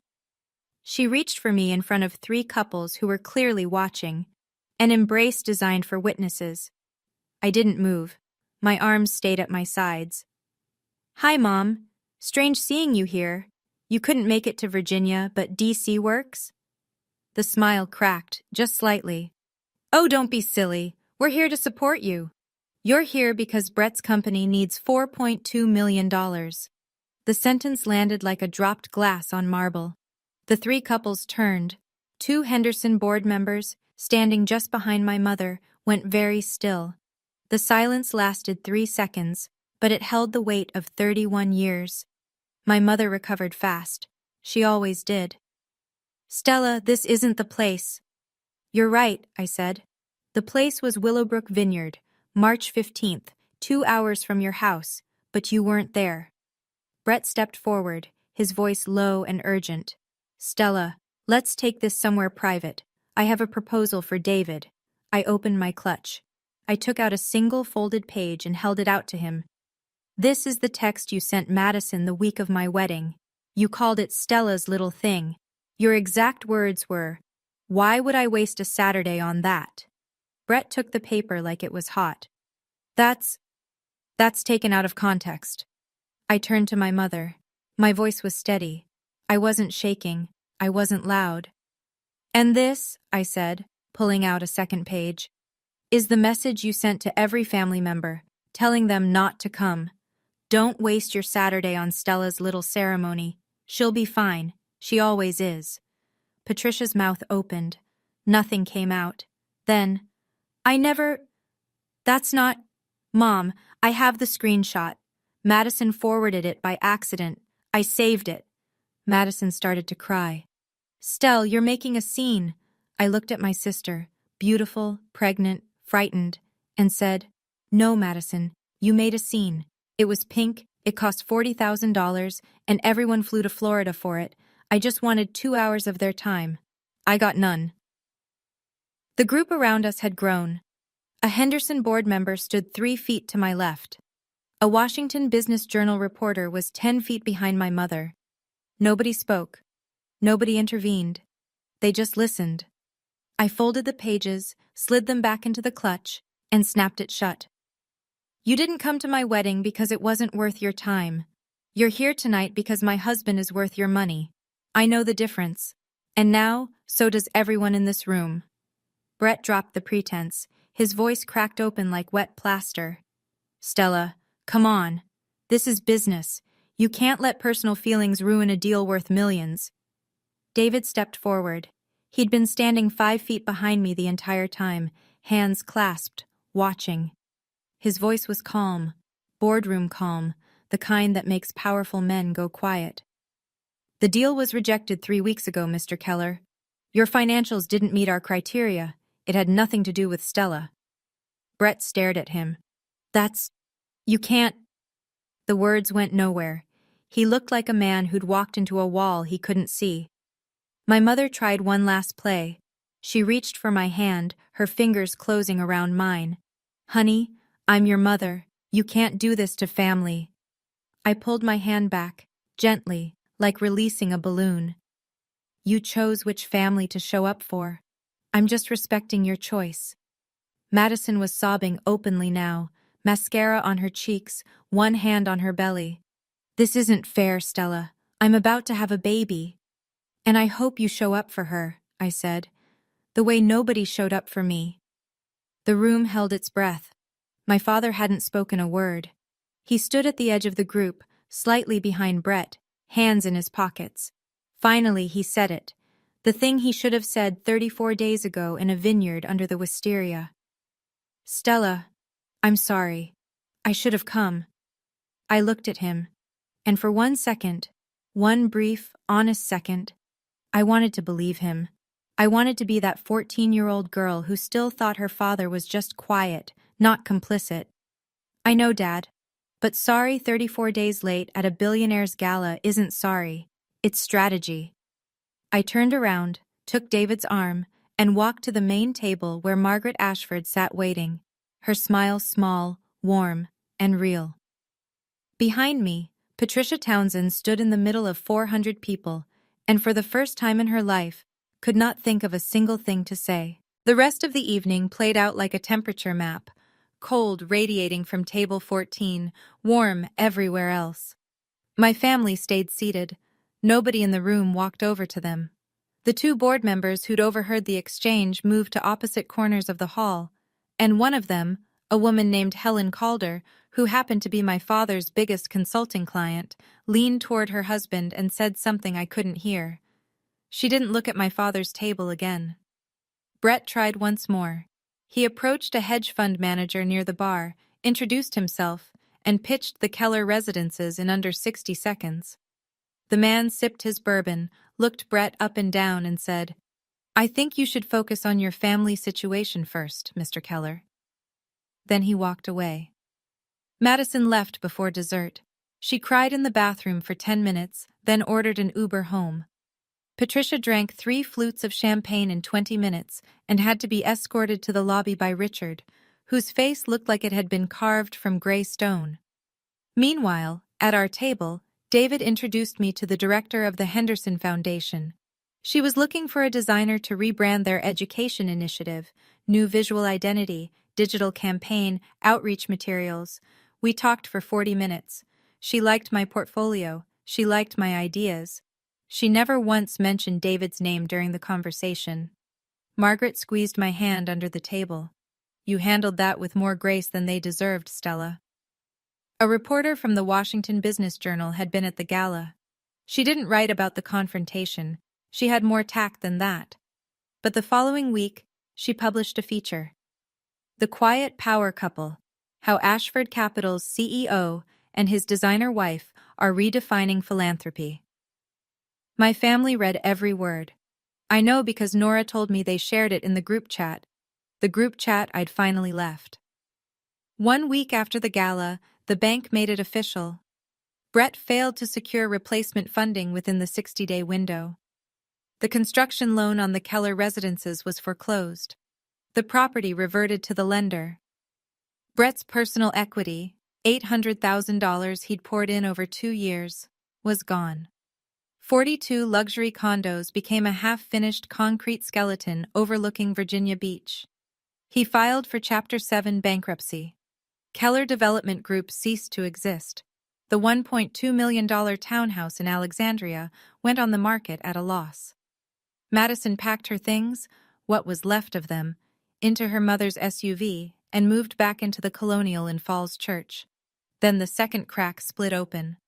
She reached for me in front of 3 couples who were clearly watching, an embrace designed for witnesses. I didn't move. My arms stayed at my sides. "Hi, Mom. Strange seeing you here. You couldn't make it to Virginia, but DC works?" The smile cracked, just slightly. "Oh, don't be silly. We're here to support you. You're here because Brett's company needs $4.2 million. The sentence landed like a dropped glass on marble. The 3 couples turned. 2 Henderson board members, standing just behind my mother, went very still. The silence lasted 3 seconds, but it held the weight of 31 years. My mother recovered fast. She always did. "Stella, this isn't the place." "You're right," I said. The place was Willowbrook Vineyard, March 15th, 2 hours from your house, but you weren't there. Brett stepped forward, his voice low and urgent. Stella, let's take this somewhere private. I have a proposal for David. I opened my clutch. I took out a single folded page and held it out to him. This is the text you sent Madison the week of my wedding. You called it Stella's little thing. Your exact words were, "Why would I waste a Saturday on that?" Brett took the paper like it was hot. That's taken out of context. I turned to my mother. My voice was steady. I wasn't shaking. I wasn't loud. And this, I said, pulling out a second page, is the message you sent to every family member, telling them not to come. Don't waste your Saturday on Stella's little ceremony. She'll be fine. She always is. Patricia's mouth opened. Nothing came out. Then, That's not... Mom, I have the screenshot. Madison forwarded it by accident. I saved it. Madison started to cry. Stell, you're making a scene. I looked at my sister, beautiful, pregnant, frightened, and said, No, Madison, you made a scene. It was pink, it cost $40,000, and everyone flew to Florida for it. I just wanted 2 hours of their time. I got none. The group around us had grown. A Henderson board member stood 3 feet to my left. A Washington Business Journal reporter was 10 feet behind my mother. Nobody spoke. Nobody intervened. They just listened. I folded the pages, slid them back into the clutch, and snapped it shut. You didn't come to my wedding because it wasn't worth your time. You're here tonight because my husband is worth your money. I know the difference. And now, so does everyone in this room. Brett dropped the pretense. His voice cracked open like wet plaster. Stella, come on. This is business. You can't let personal feelings ruin a deal worth millions. David stepped forward. He'd been standing 5 feet behind me the entire time, hands clasped, watching. His voice was calm, boardroom calm, the kind that makes powerful men go quiet. The deal was rejected 3 weeks ago, Mr. Keller. Your financials didn't meet our criteria. It had nothing to do with Stella. Brett stared at him. You can't... The words went nowhere. He looked like a man who'd walked into a wall he couldn't see. My mother tried one last play. She reached for my hand, her fingers closing around mine. Honey, I'm your mother. You can't do this to family. I pulled my hand back, gently, like releasing a balloon. You chose which family to show up for. I'm just respecting your choice. Madison was sobbing openly now, mascara on her cheeks, one hand on her belly. This isn't fair, Stella. I'm about to have a baby. And I hope you show up for her, I said, the way nobody showed up for me. The room held its breath. My father hadn't spoken a word. He stood at the edge of the group, slightly behind Brett, hands in his pockets. Finally, he said it, the thing he should have said 34 days ago in a vineyard under the wisteria. Stella, I'm sorry. I should have come. I looked at him, and for 1 second, one brief, honest second, I wanted to believe him. I wanted to be that 14-year-old girl who still thought her father was just quiet, not complicit. I know, Dad, but sorry 34 days late at a billionaire's gala isn't sorry, it's strategy. I turned around, took David's arm, and walked to the main table where Margaret Ashford sat waiting, her smile small, warm, and real. Behind me, Patricia Townsend stood in the middle of 400 people, and for the first time in her life, could not think of a single thing to say. The rest of the evening played out like a temperature map, cold radiating from table 14, warm everywhere else. My family stayed seated. Nobody in the room walked over to them. The 2 board members who'd overheard the exchange moved to opposite corners of the hall, and one of them, a woman named Helen Calder, who happened to be my father's biggest consulting client, leaned toward her husband and said something I couldn't hear. She didn't look at my father's table again. Brett tried once more. He approached a hedge fund manager near the bar, introduced himself, and pitched the Keller residences in under 60 seconds. The man sipped his bourbon, looked Brett up and down, and said, I think you should focus on your family situation first, Mr. Keller. Then he walked away. Madison left before dessert. She cried in the bathroom for 10 minutes, then ordered an Uber home. Patricia drank 3 flutes of champagne in 20 minutes and had to be escorted to the lobby by Richard, whose face looked like it had been carved from gray stone. Meanwhile, at our table, David introduced me to the director of the Henderson Foundation. She was looking for a designer to rebrand their education initiative, new visual identity, digital campaign, outreach materials. We talked for 40 minutes. She liked my portfolio. She liked my ideas. She never once mentioned David's name during the conversation. Margaret squeezed my hand under the table. You handled that with more grace than they deserved, Stella. A reporter from the Washington Business Journal had been at the gala. She didn't write about the confrontation. She had more tact than that. But the following week, she published a feature. The Quiet Power Couple: How Ashford Capital's CEO and his designer wife are redefining philanthropy. My family read every word. I know because Nora told me they shared it in the group chat I'd finally left. 1 week after the gala, the bank made it official. Brett failed to secure replacement funding within the 60-day window. The construction loan on the Keller residences was foreclosed. The property reverted to the lender. Brett's personal equity, $800,000 he'd poured in over 2 years, was gone. 42 luxury condos became a half-finished concrete skeleton overlooking Virginia Beach. He filed for Chapter 7 bankruptcy. Keller Development Group ceased to exist. The $1.2 million townhouse in Alexandria went on the market at a loss. Madison packed her things, what was left of them, into her mother's SUV and moved back into the Colonial in Falls Church. Then the second crack split open.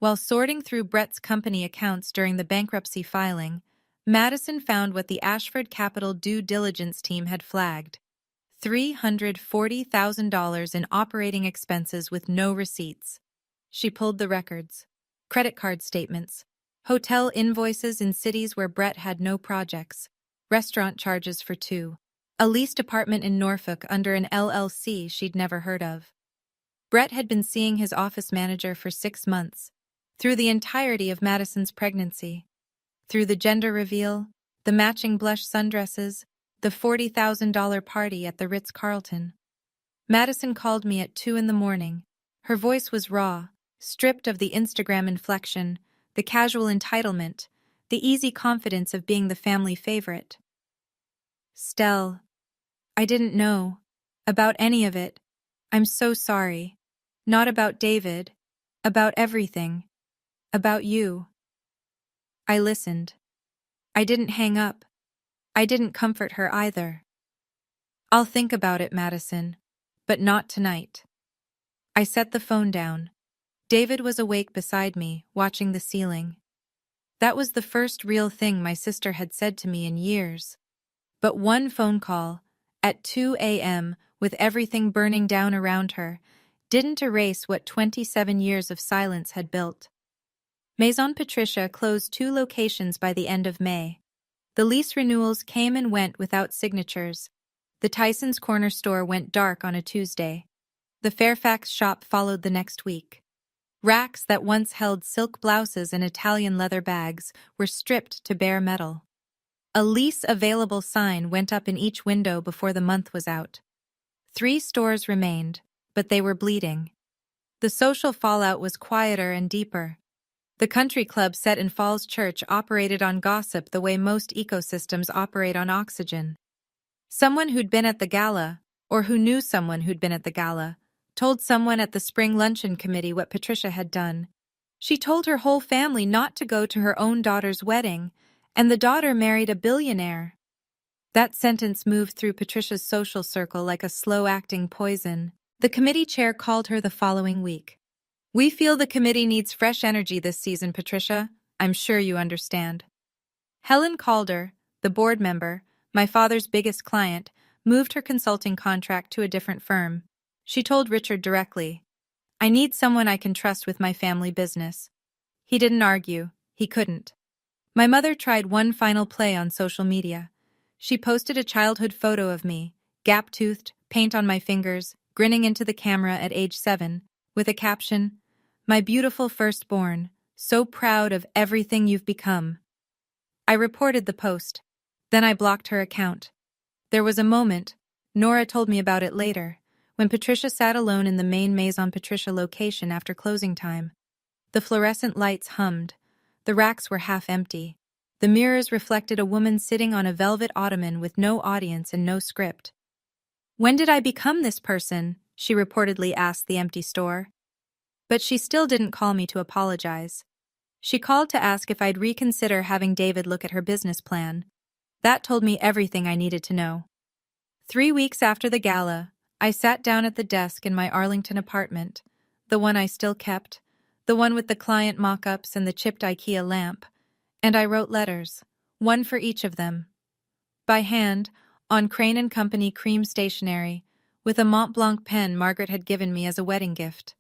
While sorting through Brett's company accounts during the bankruptcy filing, Madison found what the Ashford Capital due diligence team had flagged: $340,000 in operating expenses with no receipts. She pulled the records: credit card statements, hotel invoices in cities where Brett had no projects, restaurant charges for 2, a leased apartment in Norfolk under an LLC she'd never heard of. Brett had been seeing his office manager for 6 months, through the entirety of Madison's pregnancy, through the gender reveal, the matching blush sundresses, the $40,000 party at the Ritz-Carlton. Madison called me at 2 a.m. Her voice was raw, stripped of the Instagram inflection, the casual entitlement, the easy confidence of being the family favorite. Stell, I didn't know about any of it. I'm so sorry. Not about David. About everything. About you. I listened. I didn't hang up. I didn't comfort her either. I'll think about it, Madison, but not tonight. I set the phone down. David was awake beside me, watching the ceiling. That was the first real thing my sister had said to me in years. But one phone call, at 2 a.m., with everything burning down around her, didn't erase what 27 years of silence had built. Maison Patricia closed 2 locations by the end of May. The lease renewals came and went without signatures. The Tyson's Corner store went dark on a Tuesday. The Fairfax shop followed the next week. Racks that once held silk blouses and Italian leather bags were stripped to bare metal. A lease available sign went up in each window before the month was out. 3 stores remained, but they were bleeding. The social fallout was quieter and deeper. The country club set in Falls Church operated on gossip the way most ecosystems operate on oxygen. Someone who'd been at the gala, or who knew someone who'd been at the gala, told someone at the spring luncheon committee what Patricia had done. She told her whole family not to go to her own daughter's wedding, and the daughter married a billionaire. That sentence moved through Patricia's social circle like a slow-acting poison. The committee chair called her the following week. We feel the committee needs fresh energy this season, Patricia. I'm sure you understand. Helen Calder, the board member, my father's biggest client, moved her consulting contract to a different firm. She told Richard directly, I need someone I can trust with my family business. He didn't argue. He couldn't. My mother tried one final play on social media. She posted a childhood photo of me, gap-toothed, paint on my fingers, grinning into the camera at age 7, with a caption, "My beautiful firstborn, so proud of everything you've become." I reported the post. Then I blocked her account. There was a moment, Nora told me about it later, when Patricia sat alone in the main Maison Patricia location after closing time. The fluorescent lights hummed. The racks were half empty. The mirrors reflected a woman sitting on a velvet ottoman with no audience and no script. "When did I become this person?" she reportedly asked the empty store. But she still didn't call me to apologize. She called to ask if I'd reconsider having David look at her business plan. That told me everything I needed to know. 3 weeks after the gala, I sat down at the desk in my Arlington apartment, the one I still kept, the one with the client mock-ups and the chipped IKEA lamp, and I wrote letters, one for each of them. By hand, on Crane & Company cream stationery, with a Mont Blanc pen Margaret had given me as a wedding gift.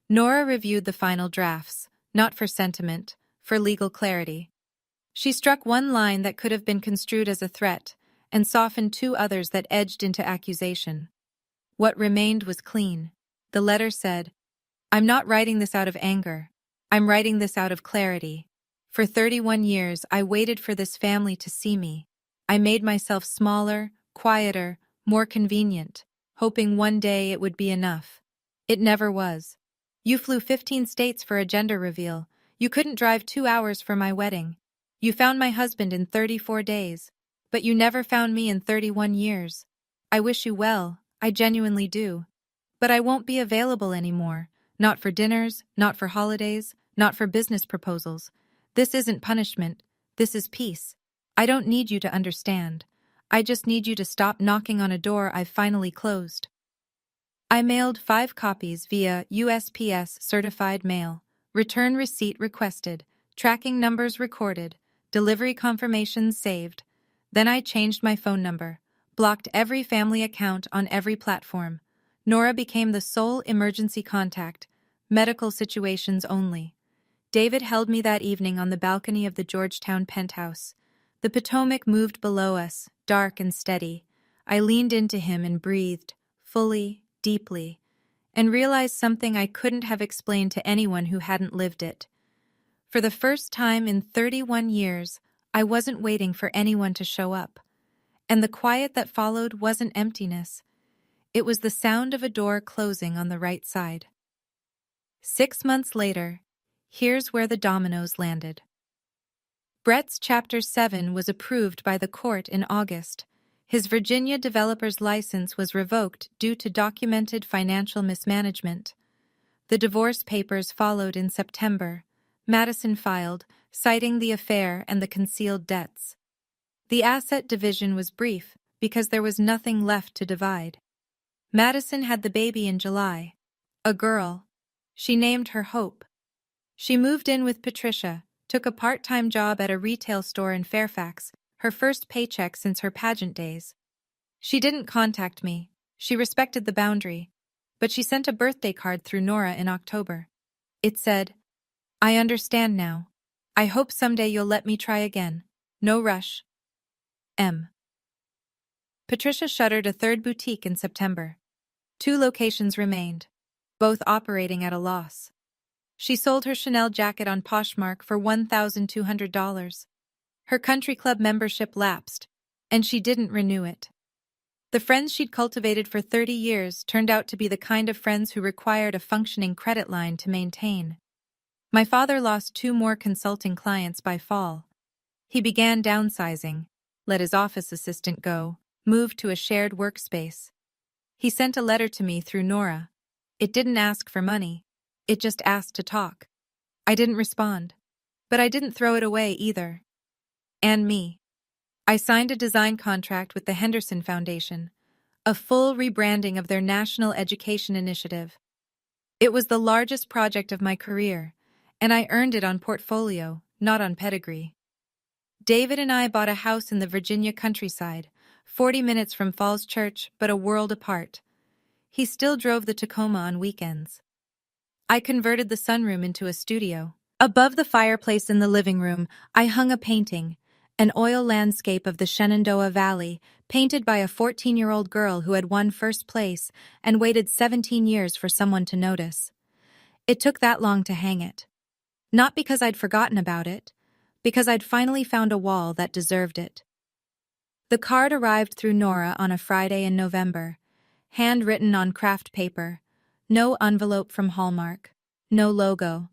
Nora reviewed the final drafts, not for sentiment, for legal clarity. She struck one line that could have been construed as a threat, and softened two others that edged into accusation. What remained was clean. The letter said, "I'm not writing this out of anger. I'm writing this out of clarity. For 31 years, I waited for this family to see me. I made myself smaller, quieter, more convenient, hoping one day it would be enough. It never was. You flew 15 states for a gender reveal. You couldn't drive 2 hours for my wedding. You found my husband in 34 days. But you never found me in 31 years. I wish you well, I genuinely do. But I won't be available anymore. Not for dinners, not for holidays, not for business proposals. This isn't punishment. This is peace. I don't need you to understand. I just need you to stop knocking on a door I've finally closed." I mailed 5 copies via USPS certified mail. Return receipt requested. Tracking numbers recorded. Delivery confirmations saved. Then I changed my phone number. Blocked every family account on every platform. Nora became the sole emergency contact. Medical situations only. David held me that evening on the balcony of the Georgetown penthouse. The Potomac moved below us, dark and steady. I leaned into him and breathed, fully, deeply, and realized something I couldn't have explained to anyone who hadn't lived it. For the first time in 31 years, I wasn't waiting for anyone to show up. And the quiet that followed wasn't emptiness. It was the sound of a door closing on the right side. 6 months later, here's where the dominoes landed. Brett's Chapter 7 was approved by the court in August. His Virginia developer's license was revoked due to documented financial mismanagement. The divorce papers followed in September. Madison filed, citing the affair and the concealed debts. The asset division was brief because there was nothing left to divide. Madison had the baby in July. A girl. She named her Hope. She moved in with Patricia, took a part-time job at a retail store in Fairfax, her first paycheck since her pageant days. She didn't contact me. She respected the boundary. But she sent a birthday card through Nora in October. It said, "I understand now. I hope someday you'll let me try again. No rush. M." Patricia shuttered a third boutique in September. 2 locations remained, both operating at a loss. She sold her Chanel jacket on Poshmark for $1,200. Her country club membership lapsed, and she didn't renew it. The friends she'd cultivated for 30 years turned out to be the kind of friends who required a functioning credit line to maintain. My father lost 2 more consulting clients by fall. He began downsizing, let his office assistant go, moved to a shared workspace. He sent a letter to me through Nora. It didn't ask for money. It just asked to talk. I didn't respond. But I didn't throw it away either. And me. I signed a design contract with the Henderson Foundation, a full rebranding of their national education initiative. It was the largest project of my career, and I earned it on portfolio, not on pedigree. David and I bought a house in the Virginia countryside, 40 minutes from Falls Church, but a world apart. He still drove the Tacoma on weekends. I converted the sunroom into a studio. Above the fireplace in the living room, I hung a painting, an oil landscape of the Shenandoah Valley, painted by a 14-year-old girl who had won first place and waited 17 years for someone to notice. It took that long to hang it. Not because I'd forgotten about it, because I'd finally found a wall that deserved it. The card arrived through Nora on a Friday in November, handwritten on craft paper, no envelope from Hallmark, no logo,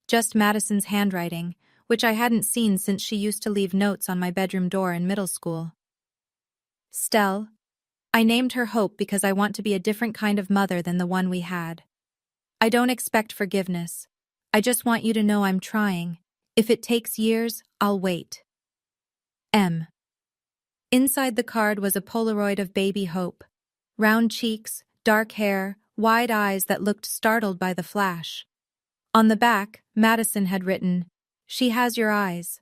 just Madison's handwriting, which I hadn't seen since she used to leave notes on my bedroom door in middle school. Stell. I named her Hope because I want to be a different kind of mother than the one we had. I don't expect forgiveness. I just want you to know I'm trying. If it takes years, I'll wait. M. Inside the card was a Polaroid of baby Hope. Round cheeks, dark hair, wide eyes that looked startled by the flash. On the back, Madison had written, "She has your eyes."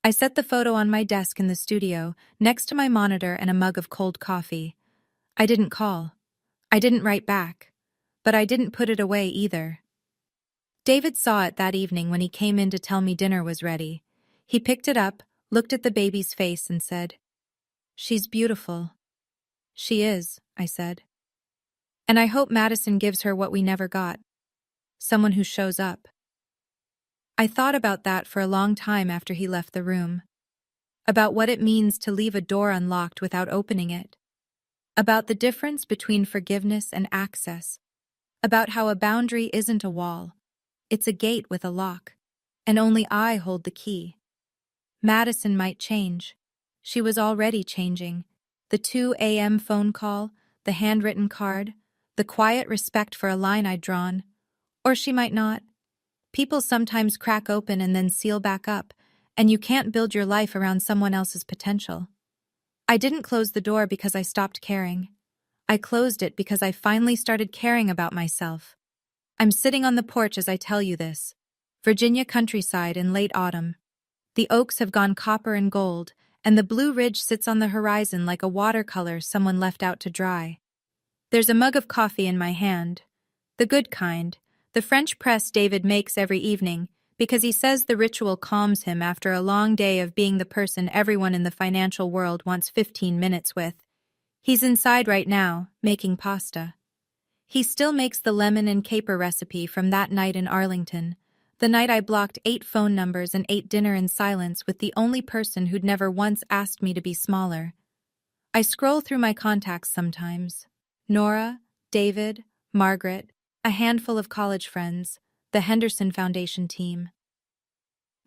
I set the photo on my desk in the studio, next to my monitor and a mug of cold coffee. I didn't call. I didn't write back. But I didn't put it away either. David saw it that evening when he came in to tell me dinner was ready. He picked it up, looked at the baby's face and said, "She's beautiful." "She is," I said. "And I hope Madison gives her what we never got. Someone who shows up." I thought about that for a long time after he left the room. About what it means to leave a door unlocked without opening it. About the difference between forgiveness and access. About how a boundary isn't a wall. It's a gate with a lock. And only I hold the key. Madison might change. She was already changing. The 2 a.m. phone call, the handwritten card, the quiet respect for a line I'd drawn. Or she might not. People sometimes crack open and then seal back up, and you can't build your life around someone else's potential. I didn't close the door because I stopped caring. I closed it because I finally started caring about myself. I'm sitting on the porch as I tell you this. Virginia countryside in late autumn. The oaks have gone copper and gold, and the Blue Ridge sits on the horizon like a watercolor someone left out to dry. There's a mug of coffee in my hand. The good kind, the French press David makes every evening, because he says the ritual calms him after a long day of being the person everyone in the financial world wants 15 minutes with. He's inside right now, making pasta. He still makes the lemon and caper recipe from that night in Arlington, the night I blocked 8 phone numbers and ate dinner in silence with the only person who'd never once asked me to be smaller. I scroll through my contacts sometimes. Nora, David, Margaret, a handful of college friends, the Henderson Foundation team.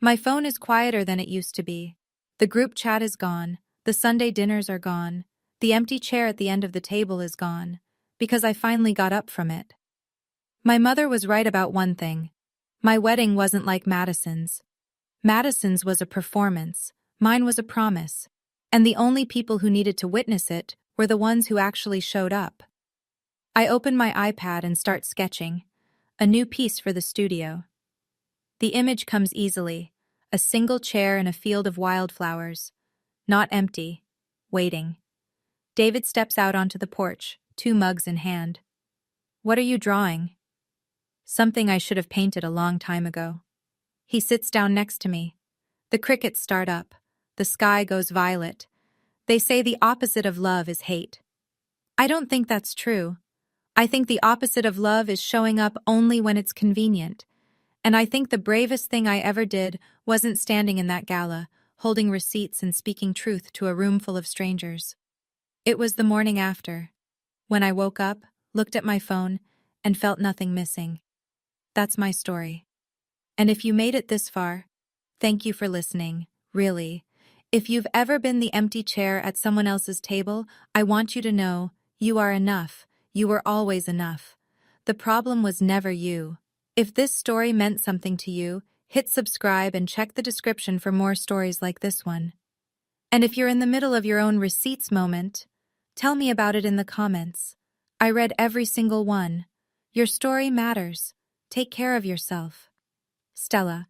My phone is quieter than it used to be. The group chat is gone, the Sunday dinners are gone, the empty chair at the end of the table is gone, because I finally got up from it. My mother was right about one thing. My wedding wasn't like Madison's. Madison's was a performance, mine was a promise, and the only people who needed to witness it were the ones who actually showed up. I open my iPad and start sketching, a new piece for the studio. The image comes easily, a single chair in a field of wildflowers, not empty, waiting. David steps out onto the porch, 2 mugs in hand. "What are you drawing?" Something I should have painted a long time ago. He sits down next to me. The crickets start up. The sky goes violet. They say the opposite of love is hate. I don't think that's true. I think the opposite of love is showing up only when it's convenient. And I think the bravest thing I ever did wasn't standing in that gala, holding receipts and speaking truth to a room full of strangers. It was the morning after, when I woke up, looked at my phone, and felt nothing missing. That's my story. And if you made it this far, thank you for listening, really. If you've ever been the empty chair at someone else's table, I want you to know, you are enough. You were always enough. The problem was never you. If this story meant something to you, hit subscribe and check the description for more stories like this one. And if you're in the middle of your own receipts moment, tell me about it in the comments. I read every single one. Your story matters. Take care of yourself. Stella.